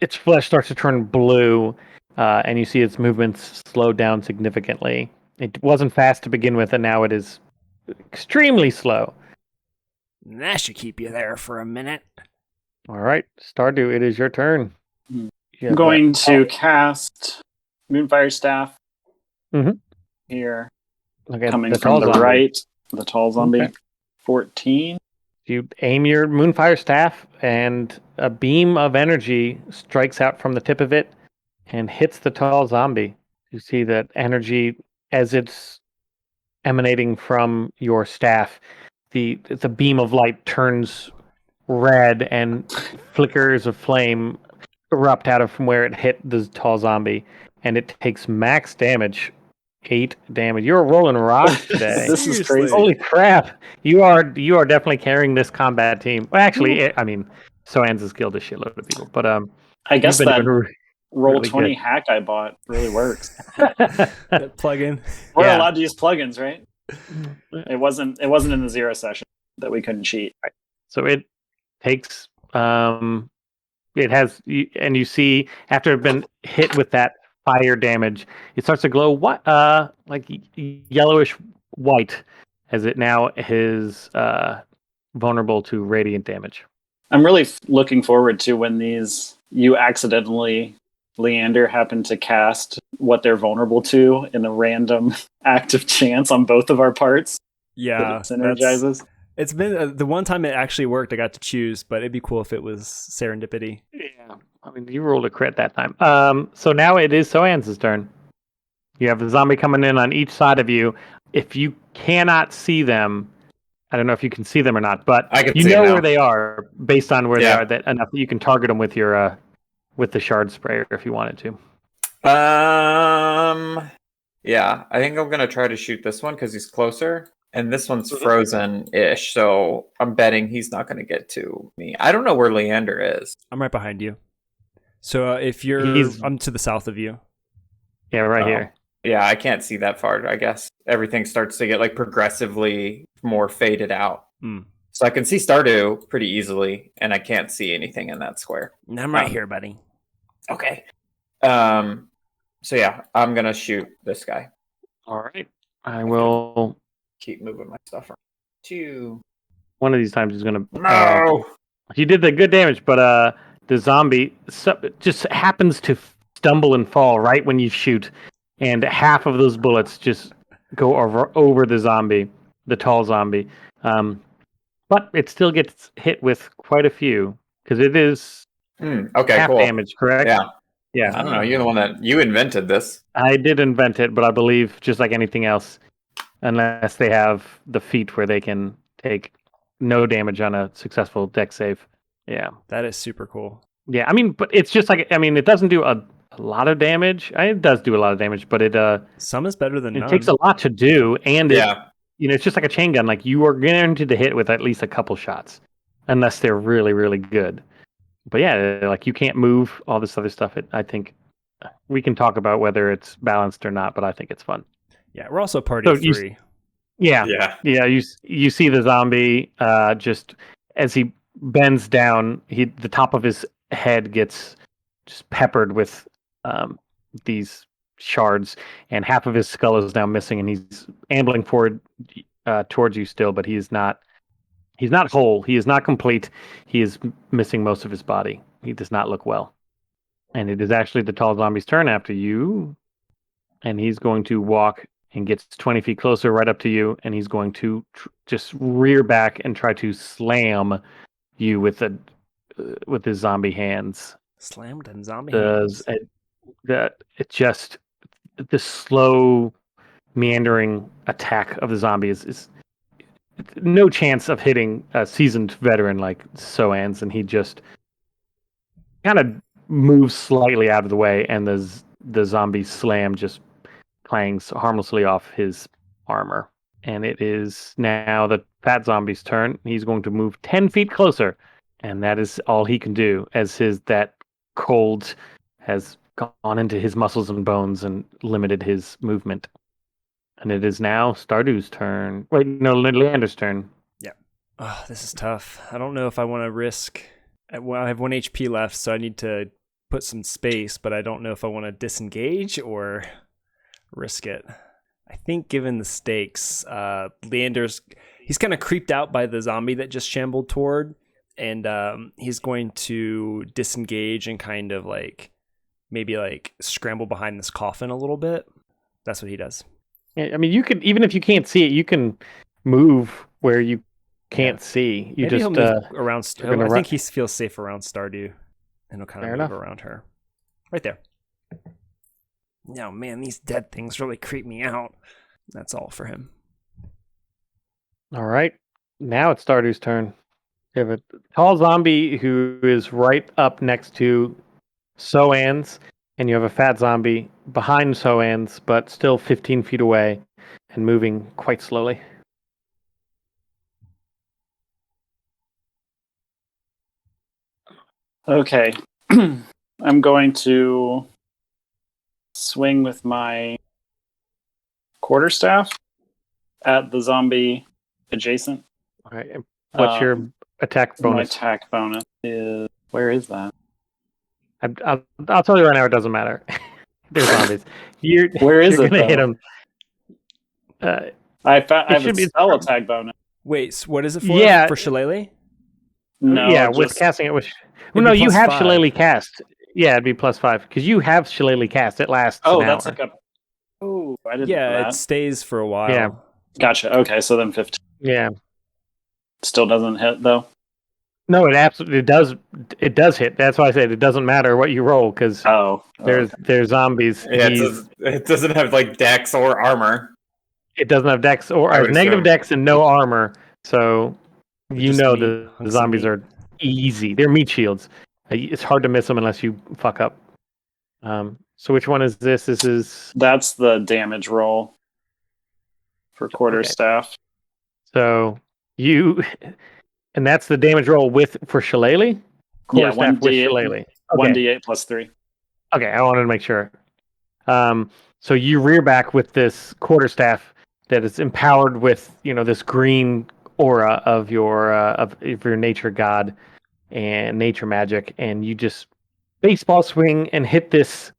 its flesh starts to turn blue, and you see its movements slow down significantly. It wasn't fast to begin with, and now it is extremely slow. That should keep you there for a minute. All right, Stardew, it is your turn. Hmm. You I'm have, going to cast Moonfire Staff Mhm. here, okay, coming the from tall the zombie. right. The tall zombie. Okay. 14. You aim your Moonfire Staff, and a beam of energy strikes out from the tip of it and hits the tall zombie. You see that energy as it's emanating from your staff. The beam of light turns red, and flickers of flame erupt out of from where it hit the tall zombie, and it takes max damage. 8 damage. You're rolling rocks today. This is Seriously. crazy. Holy crap! You are definitely carrying this combat team. Well, actually, I mean, Soaanz has killed a shitload of people, but I guess you've been that doing Roll really 20 good. hack I bought really works. That plugin. We're Yeah. allowed to use plugins, right? It wasn't in the 0 session that we couldn't cheat. So it takes it has, and you see after it's been hit with that fire damage, it starts to glow like yellowish white, as it now is vulnerable to radiant damage. I'm really looking forward to when you accidentally, Leander, happen to cast what they're vulnerable to in a random act of chance on both of our parts. Yeah, That synergizes. It's been the one time it actually worked. I got to choose, but it'd be cool if it was serendipity. Yeah, I mean, you rolled a crit that time. So now it is Soaanz's turn. You have a zombie coming in on each side of you. If you cannot see them, I don't know if you can see them or not, but I can you see know them now. where they are based on where they Yeah. are. That enough that you can target them with your with the shard sprayer if you wanted to. Yeah, I think I'm gonna try to shoot this one because he's closer, and this one's Mhm. frozen-ish, so I'm betting he's not gonna get to me. I don't know where Leander is. I'm right behind you. So if I'm to the south of you. Yeah, right Oh. here. Yeah, I can't see that far. I guess everything starts to get like progressively more faded out. Mm. So I can see Stardew pretty easily, and I can't see anything in that square. I'm right here, buddy. Okay. So yeah, I'm gonna shoot this guy. All right. I will. Keep moving my stuff around. 2. One of these times he's gonna. No. He did the good damage, but the zombie just happens to stumble and fall right when you shoot, and half of those bullets just go over the zombie, the tall zombie. But it still gets hit with quite a few because it is Okay, half cool. damage, correct? Yeah. Yeah. I don't know. You're the one that you invented this. I did invent it, but I believe just like anything else, unless they have the feat where they can take no damage on a successful deck save. Yeah. That is super cool. Yeah, I mean, but it's just like, I mean, it doesn't do a lot of damage. It does do a lot of damage, but Some is better than it none. takes a lot to do, and Yeah. it's just like a chain gun. Like you are guaranteed to hit with at least a couple shots, unless they're really, really good. But yeah, like you can't move all this other stuff. I think we can talk about whether it's balanced or not, but I think it's fun. Yeah, we're also a party of So you- 3. Yeah, Yeah. You see the zombie just as he bends down, the top of his head gets just peppered with these shards, and half of his skull is now missing, and he's ambling forward towards you still, but he's not whole. He is not complete. He is missing most of his body. He does not look well. And it is actually the tall zombie's turn after you, and he's going to walk and gets 20 feet closer right up to you, and he's going to just rear back and try to slam you with his zombie hands. Slammed them zombie hands. It just the slow meandering attack of the zombie is no chance of hitting a seasoned veteran like Soaanz, and he just kind of moves slightly out of the way, and the zombie slam just clangs harmlessly off his armor. And it is now the fat zombie's turn. He's going to move 10 feet closer. And that is all he can do, as that cold has gone into his muscles and bones and limited his movement. And it is now Stardew's turn. Wait, no, Leander's turn. Yeah. Oh, this is tough. I don't know if I want to risk. Well, I have 1 HP left, so I need to put some space, but I don't know if I want to disengage or risk it. I think given the stakes, Leander's, he's kind of creeped out by the zombie that just shambled toward, and he's going to disengage and kind of maybe scramble behind this coffin a little bit. That's what he does. I mean, you could, even if you can't see it, you can move where you can't see. You Maybe just he'll move around. I gonna think he feels safe around Stardew, and he'll kind of move around her. Right there. No, man, these dead things really creep me out. That's all for him. All right. Now it's Stardew's turn. You have a tall zombie who is right up next to Soaanz, and you have a fat zombie behind Soaanz, but still 15 feet away and moving quite slowly. Okay. I'm going to swing with my quarterstaff at the zombie adjacent. All right. What's your attack bonus? My attack bonus is... Where is that? I'll tell you right now, it doesn't matter. They're zombies. Where is you're it, gonna though? hit them. I have should a be- spell attack bonus. Wait, so what is it for? Yeah. For Shillelagh? No, yeah, with just- casting it with... It'd Well, no, be you plus have 5. Shillelagh cast. Yeah, it'd be +5 because you have Shillelagh cast. It lasts Oh, an that's hour. like a... Oh, I didn't know Yeah, that. it stays for a while. Yeah. Gotcha. Okay, so then 15. Yeah. Still doesn't hit, though? No, it absolutely does. It does hit. That's why I said it doesn't matter what you roll because Oh. there's zombies. Yeah, it doesn't have dex or armor. It doesn't have dex or I has would negative assume. dex and no armor. So you Just know meat, the hunks of zombies meat. are easy. They're meat shields. It's hard to miss them unless you fuck up. So which one is this? This is That's the damage roll for quarterstaff. so you, and that's the damage roll for Shillelagh. Yeah, Quarterstaff with Shillelagh. Okay. 1d8 plus 3. Okay, I wanted to make sure. So you rear back with this quarterstaff that is empowered with, this green aura of your nature god and nature magic, and you just baseball swing and hit this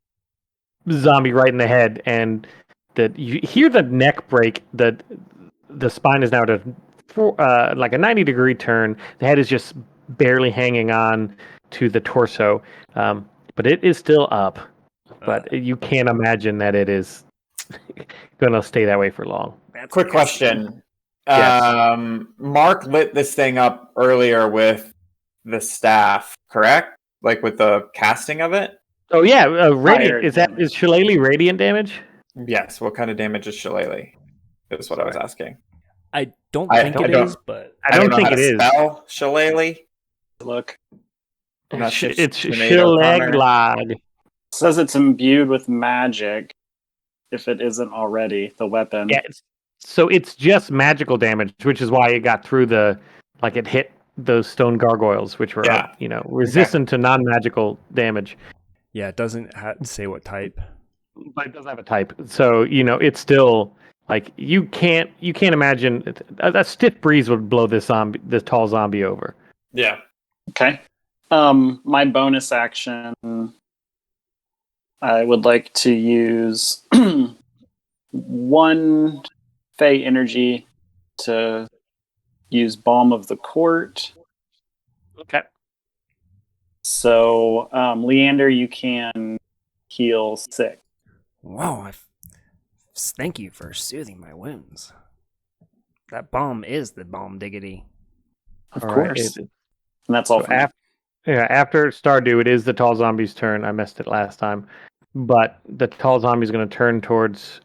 zombie right in the head, and that you hear the neck break. The spine is now at a 90-degree turn. The head is just barely hanging on to the torso, but it is still up. But you can't imagine that it is going to stay that way for long. Quick question. Yes. Mark lit this thing up earlier with the staff, correct? Like with the casting of it? Oh yeah, Fire radiant. Is damage. Shillelagh radiant damage? Yes. What kind of damage is Shillelagh? Is what I was asking. I don't I think don't- it is, but I don't know think how it to is. spell Shillelagh. Look. I'm not sure if It's Sinead O'Connor- Shillelagh. It says it's imbued with magic, if it isn't already, the weapon. Yeah, so it's just magical damage, which is why it got through it hit those stone gargoyles, which were resistant to non-magical damage. yeah, it doesn't say what type. But it doesn't have a type, so it's still you can't imagine a stiff breeze would blow this tall zombie over. Yeah. Okay. My bonus action, I would like to use 1 Fey energy to use Balm of the Court. Okay. So, Leander, you can heal 6. Wow, thank you for soothing my wounds. That bomb is the bomb diggity. Of All right, course. And that's all So for me. after Stardew, it is the tall zombie's turn. I missed it last time. But the tall zombie's going to turn towards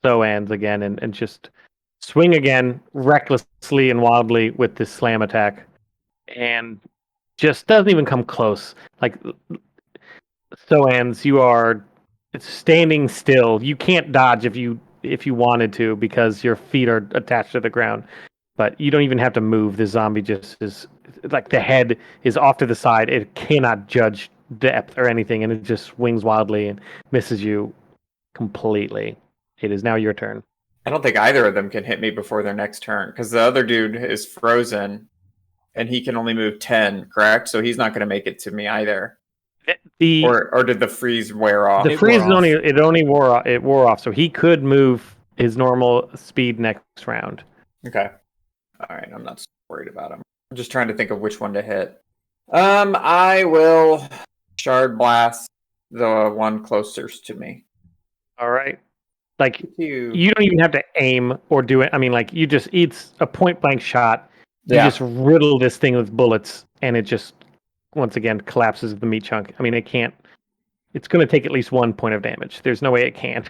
Soaanz again and just swing again recklessly and wildly with this slam attack. And just doesn't even come close. Soaanz, you are standing still. You can't dodge if you if you wanted to, because your feet are attached to the ground. But you don't even have to move. The zombie just is like the head is off to the side. It cannot judge depth or anything, and it just swings wildly and misses you completely. It is now your turn. I don't think either of them can hit me before their next turn because the other dude is frozen and he can only move 10, correct? So he's not going to make it to me either. Or did the freeze wear off? The freeze wore off, so he could move his normal speed next round. Okay. All right, I'm not so worried about him. I'm just trying to think of which one to hit. I will shard blast the one closest to me. All right. Like, you don't even have to aim or do it. I mean, like, it's a point blank shot. You just riddle this thing with bullets, and it just, once again, collapses the meat chunk. I mean, it's going to take at least 1 point of damage. There's no way it can't.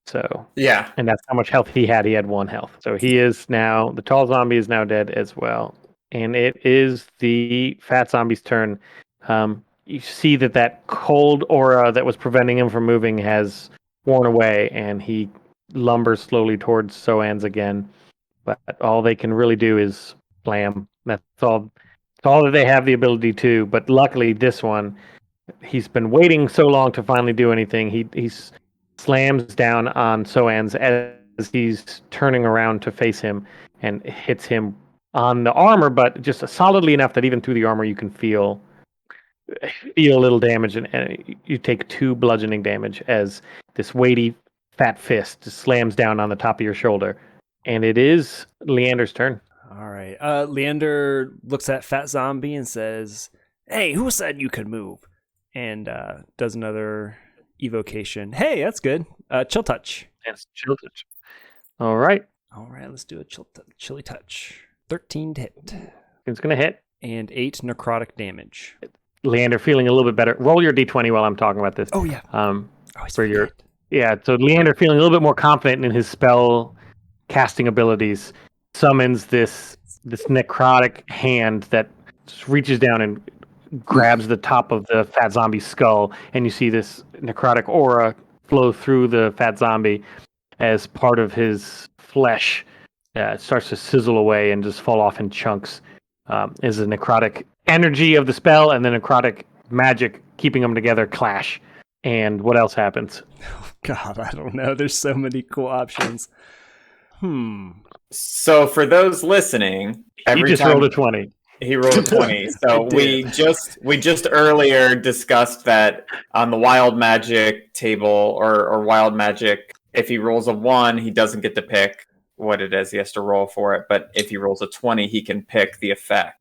So, yeah. And that's how much health he had. He had 1 health. So the tall zombie is now dead as well. And it is the fat zombie's turn. You see that cold aura that was preventing him from moving has worn away, and he lumbers slowly towards Soaanz again. But all they can really do is slam. That's all that they have the ability to. But luckily, this one, he's been waiting so long to finally do anything. He slams down on Soaanz as he's turning around to face him and hits him on the armor, but just solidly enough that even through the armor you can feel a little damage, and you take 2 bludgeoning damage as this weighty fat fist just slams down on the top of your shoulder. And it is Leander's turn. All right. Leander looks at Fat Zombie and says, "Hey, who said you could move?" And does another evocation. Hey, that's good. Chill touch. Yes, chill touch. All right. Let's do a chilly touch. 13 to hit. It's going to hit. And 8 necrotic damage. Leander feeling a little bit better. Roll your d20 while I'm talking about this. Oh, yeah. So Leander feeling a little bit more confident in his spell casting abilities, summons this necrotic hand that just reaches down and grabs the top of the fat zombie's skull, and you see this necrotic aura flow through the fat zombie as part of his flesh starts to sizzle away and just fall off in chunks. Is the necrotic energy of the spell and the necrotic magic keeping them together clash. And what else happens? Oh, God, I don't know. There's so many cool options. So for those listening, he just rolled a 20. He rolled a 20. So we just earlier discussed that on the wild magic table or wild magic, if he rolls a 1, he doesn't get to pick what it is. He has to roll for it. But if he rolls a 20, he can pick the effect.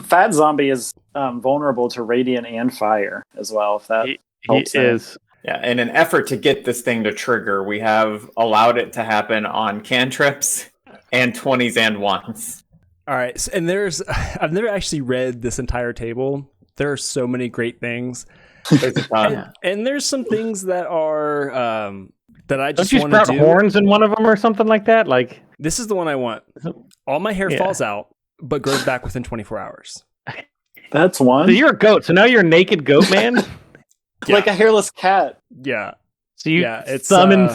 Fat Zombie is vulnerable to radiant and fire as well. If that helps. He is. Yeah, in an effort to get this thing to trigger, we have allowed it to happen on cantrips and 20s and 1s. All right, so, and I've never actually read this entire table. There are so many great things. There's a ton. And there's some things that are that I just want to do. Don't you sprout horns in one of them or something like that? Like, this is the one I want. All my hair falls out, but grows back within 24 hours. That's one. So you're a goat. So now you're a naked goat man? Like a hairless cat. Yeah. So you it's summon...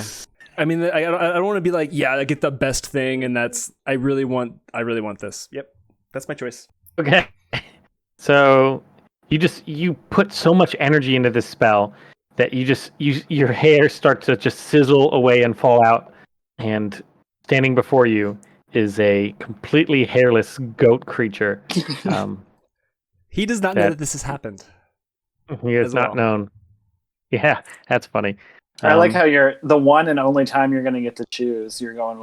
I mean, I don't want to be like, I get the best thing, and I really want this. Yep, that's my choice. Okay. So you put so much energy into this spell that your hair starts to just sizzle away and fall out, and standing before you is a completely hairless goat creature. He does not know that this has happened. He has not known. Yeah, that's funny. I like how you're the one and only time you're going to get to choose. You're going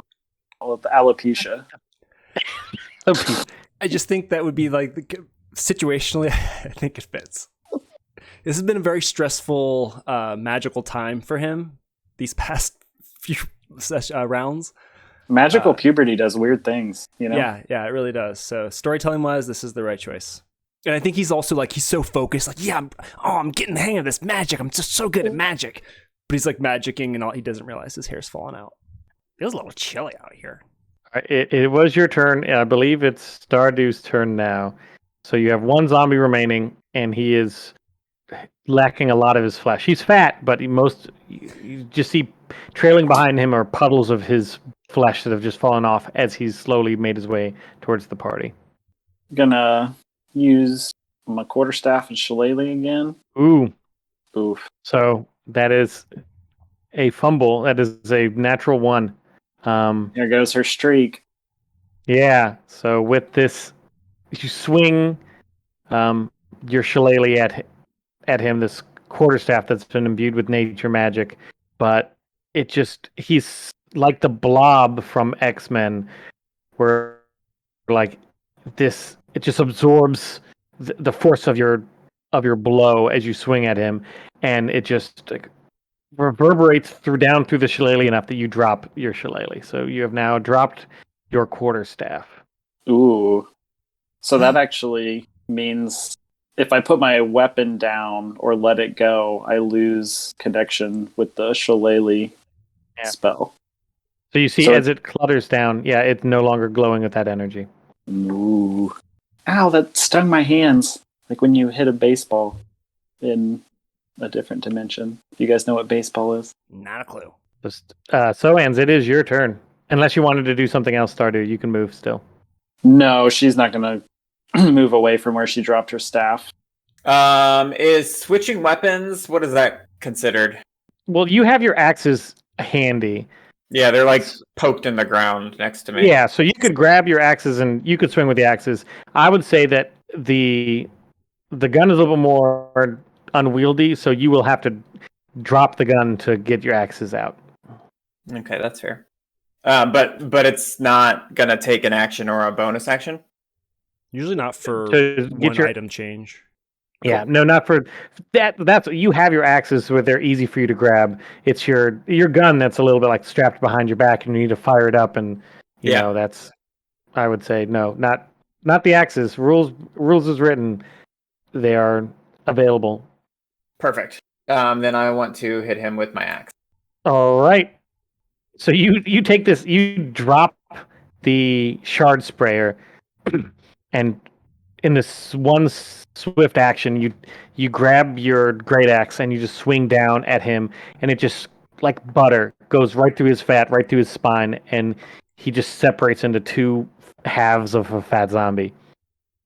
with alopecia. I just think that would be like situationally. I think it fits. This has been a very stressful, magical time for him these past few rounds. Magical puberty does weird things, you know? Yeah, it really does. So storytelling wise, this is the right choice. And I think he's also like, he's so focused, like, I'm getting the hang of this magic. I'm just so good at magic. But he's like magicking, and all he doesn't realize his hair's falling out. Feels a little chilly out here. It was your turn. I believe it's Stardew's turn now. So you have one zombie remaining, and he is lacking a lot of his flesh. He's fat, but you just see trailing behind him are puddles of his flesh that have just fallen off as he's slowly made his way towards the party. Gonna use my quarterstaff and shillelagh again. Ooh. Oof. So that is a fumble. That is a natural 1. There goes her streak. Yeah. So with this, you swing your shillelagh at him, this quarterstaff that's been imbued with nature magic, but he's like the blob from X-Men, where like this, it just absorbs the force of your blow as you swing at him, and it just like reverberates down through the shillelagh enough that you drop your shillelagh. So you have now dropped your quarterstaff. Ooh. So that actually means if I put my weapon down or let it go, I lose connection with the shillelagh spell. So you see, as it clutters down, it's no longer glowing with that energy. Ooh. Ow, that stung my hands. Like when you hit a baseball in a different dimension. Do you guys know what baseball is? Not a clue. Soaanz, it is your turn. Unless you wanted to do something else, Stardew, you can move still. No, she's not going to move away from where she dropped her staff. Is switching weapons, what is that considered? Well, you have your axes handy. Yeah, they're like poked in the ground next to me. Yeah, so you could grab your axes and you could swing with the axes. I would say that the gun is a little more unwieldy, so you will have to drop the gun to get your axes out. Okay, that's fair. But it's not gonna take an action or a bonus action? Usually not for To get one your item change. Yeah, no, not for that. That's you have your axes where they're easy for you to grab. It's your gun that's a little bit like strapped behind your back, and you need to fire it up. And you know that's, I would say no, not the axes. Rules is written. They are available. Perfect. Then I want to hit him with my axe. All right. So you take this. You drop the shard sprayer, and in this one swift action, you grab your great axe and you just swing down at him, and it just like butter goes right through his fat, right through his spine, and he just separates into 2 halves of a fat zombie,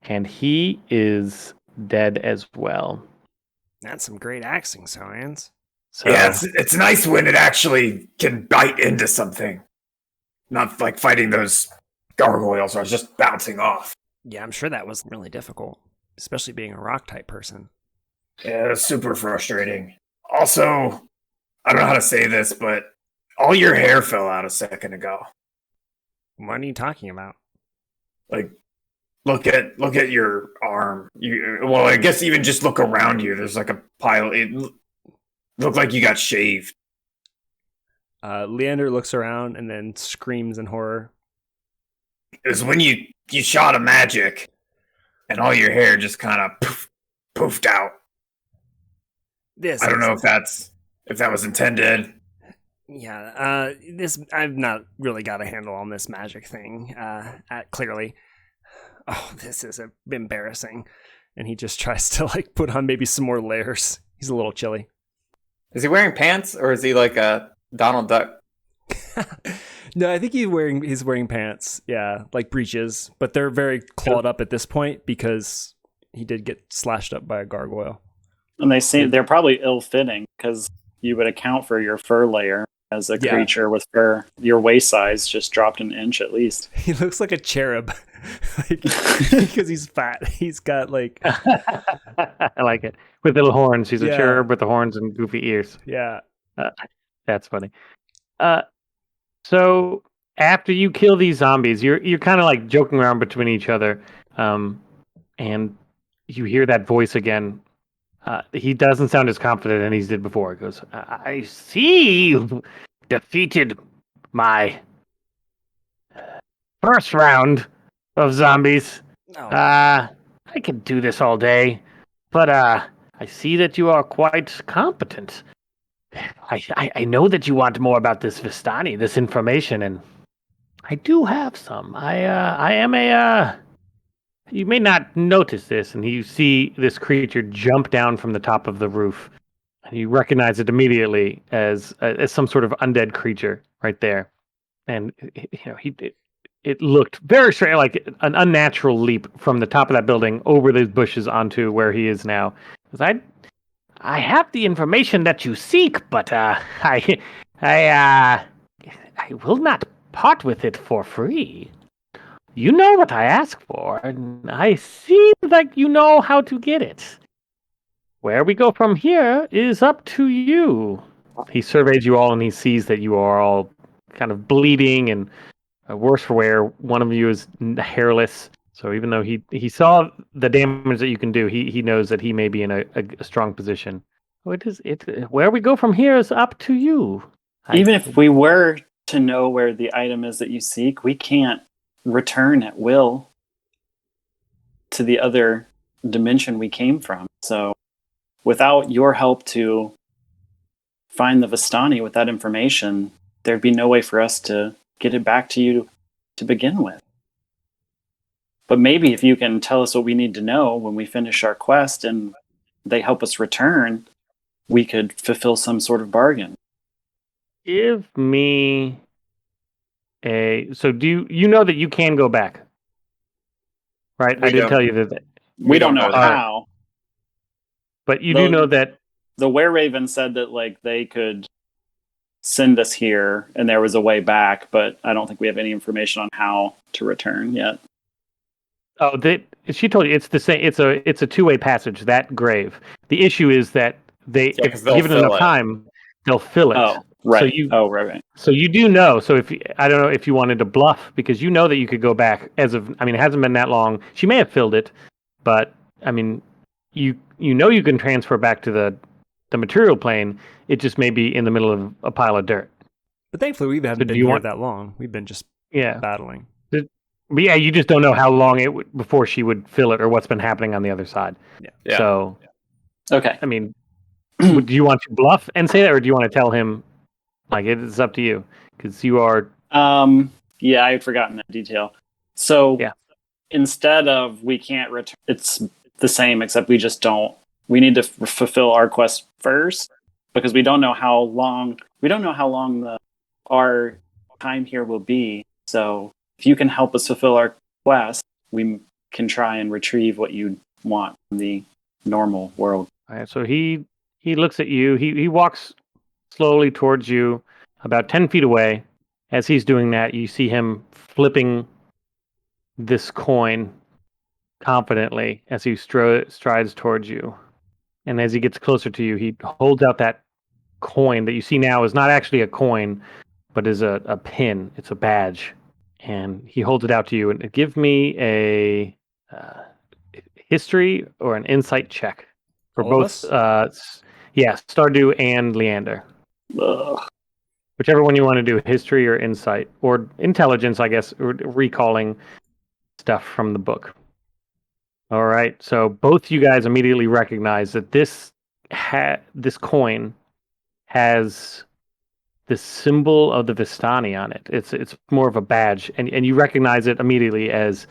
and he is dead as well. That's some great axing, Soaanz. So, Yeah, it's nice when it actually can bite into something, not like fighting those gargoyles or just bouncing off. Yeah, I'm sure that was really difficult, especially being a rock type person. Yeah, it was super frustrating. Also, I don't know how to say this, but all your hair fell out a second ago. What are you talking about? Like, look at your arm. Well, I guess even just look around you. There's like a pile. It looked like you got shaved. Leander looks around and then screams in horror. It was when you shot a magic, and all your hair just kind of poofed out. I don't know if that was intended. Yeah, I've not really got a handle on this magic thing. Clearly, oh, this is embarrassing. And he just tries to like put on maybe some more layers. He's a little chilly. Is he wearing pants, or is he like a Donald Duck? No, I think he's wearing pants. Yeah, like breeches, but they're very clawed up at this point because he did get slashed up by a gargoyle. And they're probably ill-fitting because you would account for your fur layer as a creature with fur. Your waist size just dropped an inch at least. He looks like a cherub, like, because he's fat. He's got like I like it with little horns. He's a cherub with the horns and goofy ears. Yeah, that's funny. So after you kill these zombies, you're kind of like joking around between each other, and you hear that voice again. He doesn't sound as confident as he did before. He goes, "I see you defeated my first round of zombies. I could do this all day, but I see that you are quite competent. I know that you want more about this Vistani, this information, and I do have some. I am a you may not notice this, and you see this creature jump down from the top of the roof. And you recognize it immediately as some sort of undead creature right there. And it looked very strange, like an unnatural leap from the top of that building over those bushes onto where he is now. Because I have the information that you seek, but I will not part with it for free. You know what I ask for, and I see like you know how to get it. Where we go from here is up to you. He surveys you all, and he sees that you are all kind of bleeding, and worse for wear. One of you is hairless. So even though he saw the damage that you can do, he knows that he may be in a strong position. Where we go from here is up to you. Even if we were to know where the item is that you seek, we can't return at will to the other dimension we came from. So without your help to find the Vistani with that information, there'd be no way for us to get it back to you to begin with. But maybe if you can tell us what we need to know when we finish our quest and they help us return, we could fulfill some sort of bargain. Give me so do you know that you can go back? Right? I did tell you that. We don't know how. But you do know that the Were-Raven said that like they could send us here and there was a way back, but I don't think we have any information on how to return yet. Oh, she told you it's the same. It's a two-way passage. That grave. The issue is that if given enough time, they'll fill it. Oh, right. Right. So you do know. So I don't know if you wanted to bluff because you know that you could go back it hasn't been that long. She may have filled it, but I mean, you know you can transfer back to the material plane. It just may be in the middle of a pile of dirt. But thankfully, we haven't been here that long. We've been just battling. But yeah, you just don't know how long it would before she would fill it or what's been happening on the other side. Yeah. So, okay. I mean, do you want to bluff and say that, or do you want to tell him? Like, it's up to you because you are. Yeah, I had forgotten that detail. So instead of we can't return, it's the same except we just don't. We need to fulfill our quest first because we don't know how long. We don't know how long our time here will be. So if you can help us fulfill our quest, we can try and retrieve what you want from the normal world. All right, so he looks at you. He walks slowly towards you, about 10 feet away. As he's doing that, you see him flipping this coin confidently as he strides towards you. And as he gets closer to you, he holds out that coin that you see now is not actually a coin, but is a pin. It's a badge. And he holds it out to you. And give me a history or an insight check for both. Stardew and Leander. Ugh. Whichever one you want to do, history or insight or intelligence, I guess, or recalling stuff from the book. All right. So both you guys immediately recognize that this coin has the symbol of the Vistani on it. It's more of a badge, and you recognize it immediately as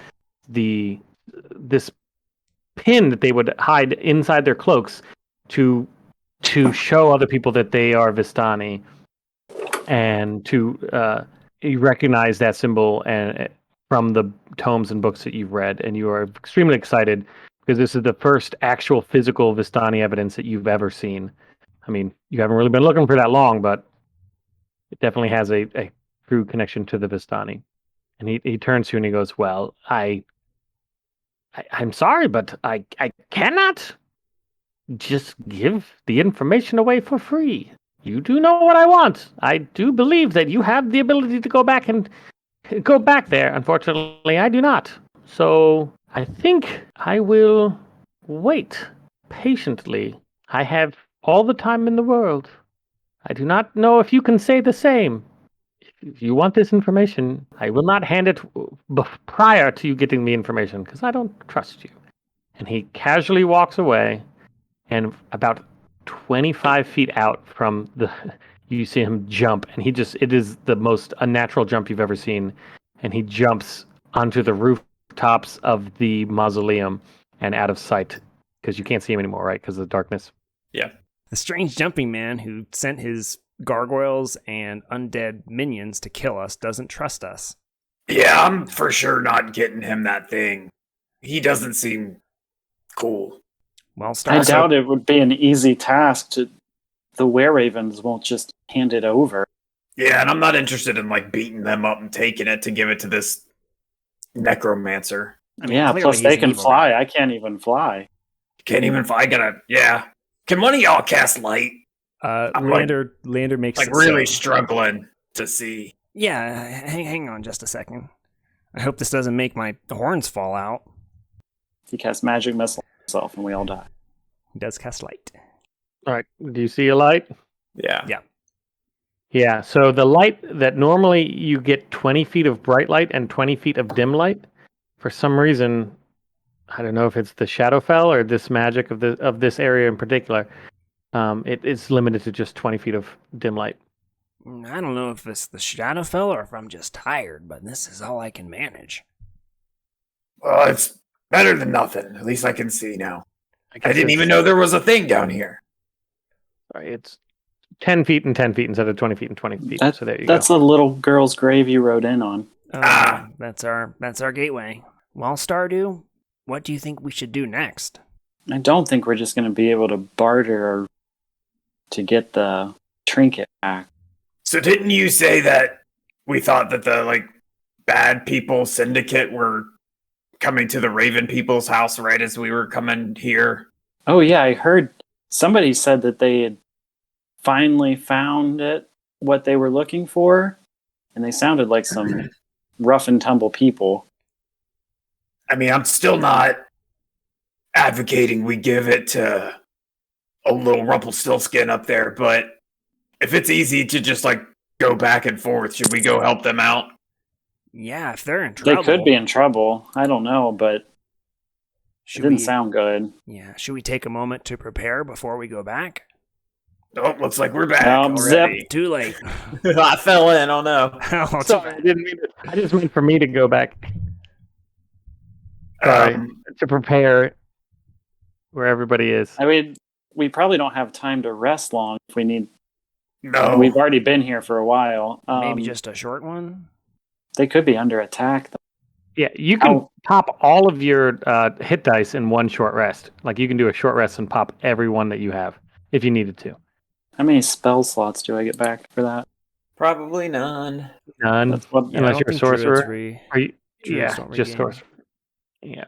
this pin that they would hide inside their cloaks to show other people that they are Vistani, and you recognize that symbol and from the tomes and books that you've read, and you are extremely excited because this is the first actual physical Vistani evidence that you've ever seen. I mean, you haven't really been looking for that long, but it definitely has a true connection to the Vistani. And he turns to you and he goes, "Well, I'm sorry, but I cannot just give the information away for free. You do know what I want. I do believe that you have the ability to go back there. Unfortunately, I do not. So I think I will wait patiently. I have all the time in the world. I do not know if you can say the same. If you want this information, I will not hand it prior to you getting the information because I don't trust you." And he casually walks away, and about 25 feet out from you see him jump, and it is the most unnatural jump you've ever seen. And he jumps onto the rooftops of the mausoleum and out of sight because you can't see him anymore, right? Because of the darkness. Yeah. The strange jumping man who sent his gargoyles and undead minions to kill us doesn't trust us. Yeah, I'm for sure not getting him that thing. He doesn't seem cool. Well, I doubt it would be an easy task to. The were-ravens won't just hand it over. Yeah, and I'm not interested in like beating them up and taking it to give it to this necromancer. I mean, Yeah, clearly plus he's they an can evil fly. guy. I can't even fly. Can't even. I gotta. Yeah. Can one of y'all cast light? I'm Leander makes Like it really so. struggling to see. Yeah, hang on just a second. I hope this doesn't make my horns fall out. He casts magic missile on himself, and we all die. He does cast light. All right. Do you see a light? Yeah. Yeah. So the light that normally you get 20 feet of bright light and 20 feet of dim light, for some reason, I don't know if it's the Shadowfel or this magic of this area in particular. It is limited to just 20 feet of dim light. I don't know if it's the Shadowfel or if I'm just tired, but this is all I can manage. Well, it's better than nothing. At least I can see now. I guess didn't it's- even know there was a thing down here. Sorry, it's 10 feet and 10 feet instead of 20 feet and 20 feet. So there you That's go. a little girl's grave you rode in on. That's our gateway. Well, Stardew, what do you think we should do next? I don't think we're just going to be able to barter to get the trinket back. So didn't you say that we thought that the like bad people syndicate were coming to the Raven people's house right as we were coming here? Oh yeah, I heard somebody said that they had finally found what they were looking for, and they sounded like some rough and tumble people. I mean, I'm still not advocating we give it to a little Rumpelstiltskin up there, but if it's easy to just like go back and forth, should we go help them out? Yeah, if they're in trouble. They could be in trouble. I don't know, but it didn't sound good. Yeah, should we take a moment to prepare before we go back? Oh, looks like we're back Zip. already. Too late. I fell in. Oh no. Oh, Sorry, I didn't mean to. I just meant for me to go back. Sorry, to prepare where everybody is. I mean, we probably don't have time to rest long if we need. No. We've already been here for a while. Maybe just a short one? They could be under attack. Yeah, you can pop all of your hit dice in one short rest. Like you can do a short rest and pop every one that you have if you needed to. How many spell slots do I get back for that? Probably none. None, That's what, Yeah, I unless don't you're a think druids sorcerer. re- Are you, druids yeah, don't just regain. sorcerer. Yeah.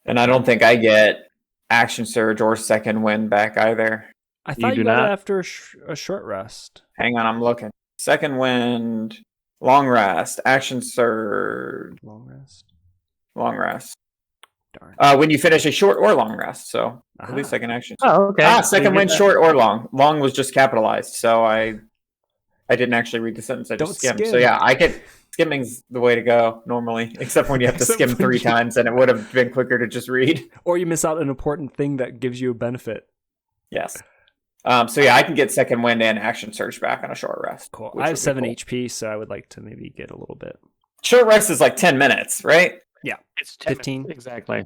And I don't think I get action surge or second wind back either. I thought do you got not? it after a short rest. Hang on, I'm looking. Second wind, long rest, action surge, Long rest. long rest. Darn. When you finish a short or long rest, so at Aha. least second action. Oh, okay. So you Second get wind, that. short or long. Long was just capitalized, so I didn't actually read the sentence. I Don't just skimmed. So skim. yeah, I get skimming's the way to go normally, except when you have to Except skim when 3 you- times, and it would have been quicker to just read. Or you miss out an important thing that gives you a benefit. Yes. So yeah, I can get second wind and action surge back on a short rest. Cool. which I would have be 7 cool. HP, so I would like to maybe get a little bit. Short rest is like 10 minutes, right? It's 10 15. minutes, exactly.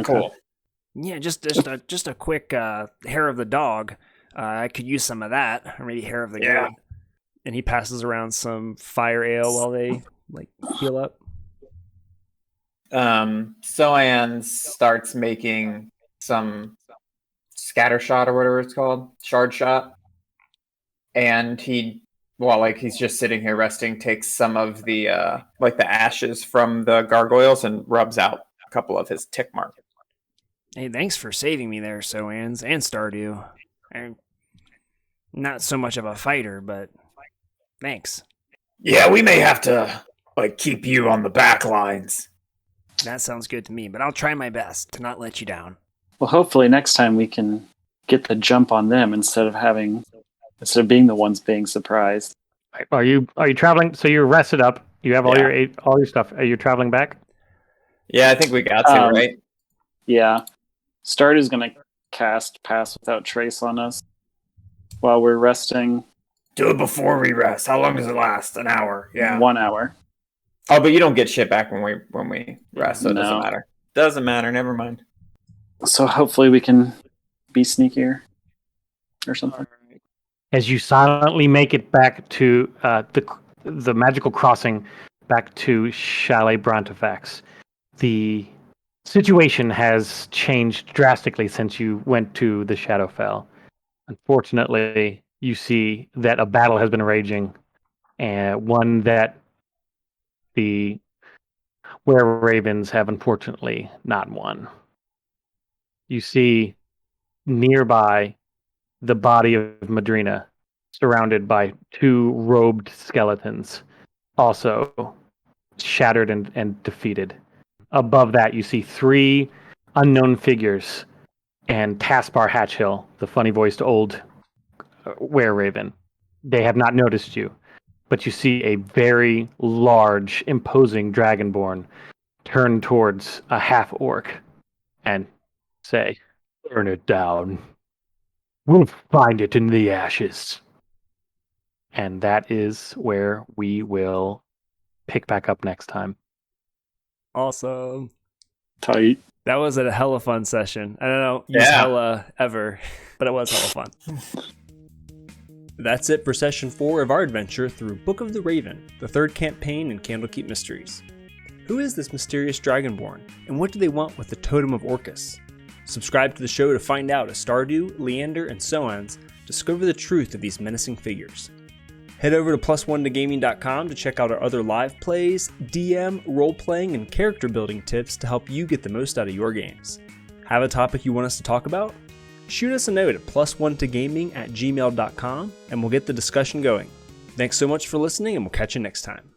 Cool. Yeah, just a quick hair of the dog. I could use some of that, or maybe hair of the Yeah. goat. And he passes around some fire ale while they like heal up. Soaanz starts making some scatter shot or whatever it's called, shard shot, and he's just sitting here resting, takes some of the the ashes from the gargoyles and rubs out a couple of his tick marks. Hey, thanks for saving me there, Soaanz and Stardew. I'm not so much of a fighter, but thanks. Yeah, we may have to like keep you on the back lines. That sounds good to me, but I'll try my best to not let you down. well, hopefully next time we can get the jump on them instead of being the ones being surprised. Are you traveling? So you're rested up. You have all your stuff. Are you traveling back? Yeah, I think we got to, right? Yeah. Stardew's going to cast Pass Without Trace on us while we're resting Do it before we rest. How long does it last? An hour. Yeah. 1 hour. Oh, but you don't get shit back when we rest, so it doesn't No. matter. Doesn't matter, never mind. So hopefully we can be sneakier. or something. As you silently make it back to the magical crossing, back to Chalet Brontifax, the situation has changed drastically since you went to the Shadowfel. Unfortunately, you see that a battle has been raging, and one that the were-ravens have unfortunately not won. You see nearby the body of Madrina, surrounded by 2 robed skeletons, also shattered and defeated. Above that, you see 3 unknown figures and Taspar Hatchhill, the funny-voiced old were-raven. They have not noticed you, but you see a very large, imposing dragonborn turn towards a half-orc and say, "Burn it down. We'll find it in the ashes." And that is where we will pick back up next time. Awesome. Tight. That was a hella fun session. I don't know, use Yeah. hella ever, but it was hella fun. That's it for session 4 of our adventure through Book of the Raven, the 3rd campaign in Candlekeep Mysteries. Who is this mysterious dragonborn, and what do they want with the Totem of Orcus? Subscribe to the show to find out as Stardew, Leander, and Soaanz discover the truth of these menacing figures. Head over to +1togaming.com to check out our other live plays, DM, role-playing, and character building tips to help you get the most out of your games. Have a topic you want us to talk about? Shoot us a note at +1togaming@gmail.com and we'll get the discussion going. Thanks so much for listening, and we'll catch you next time.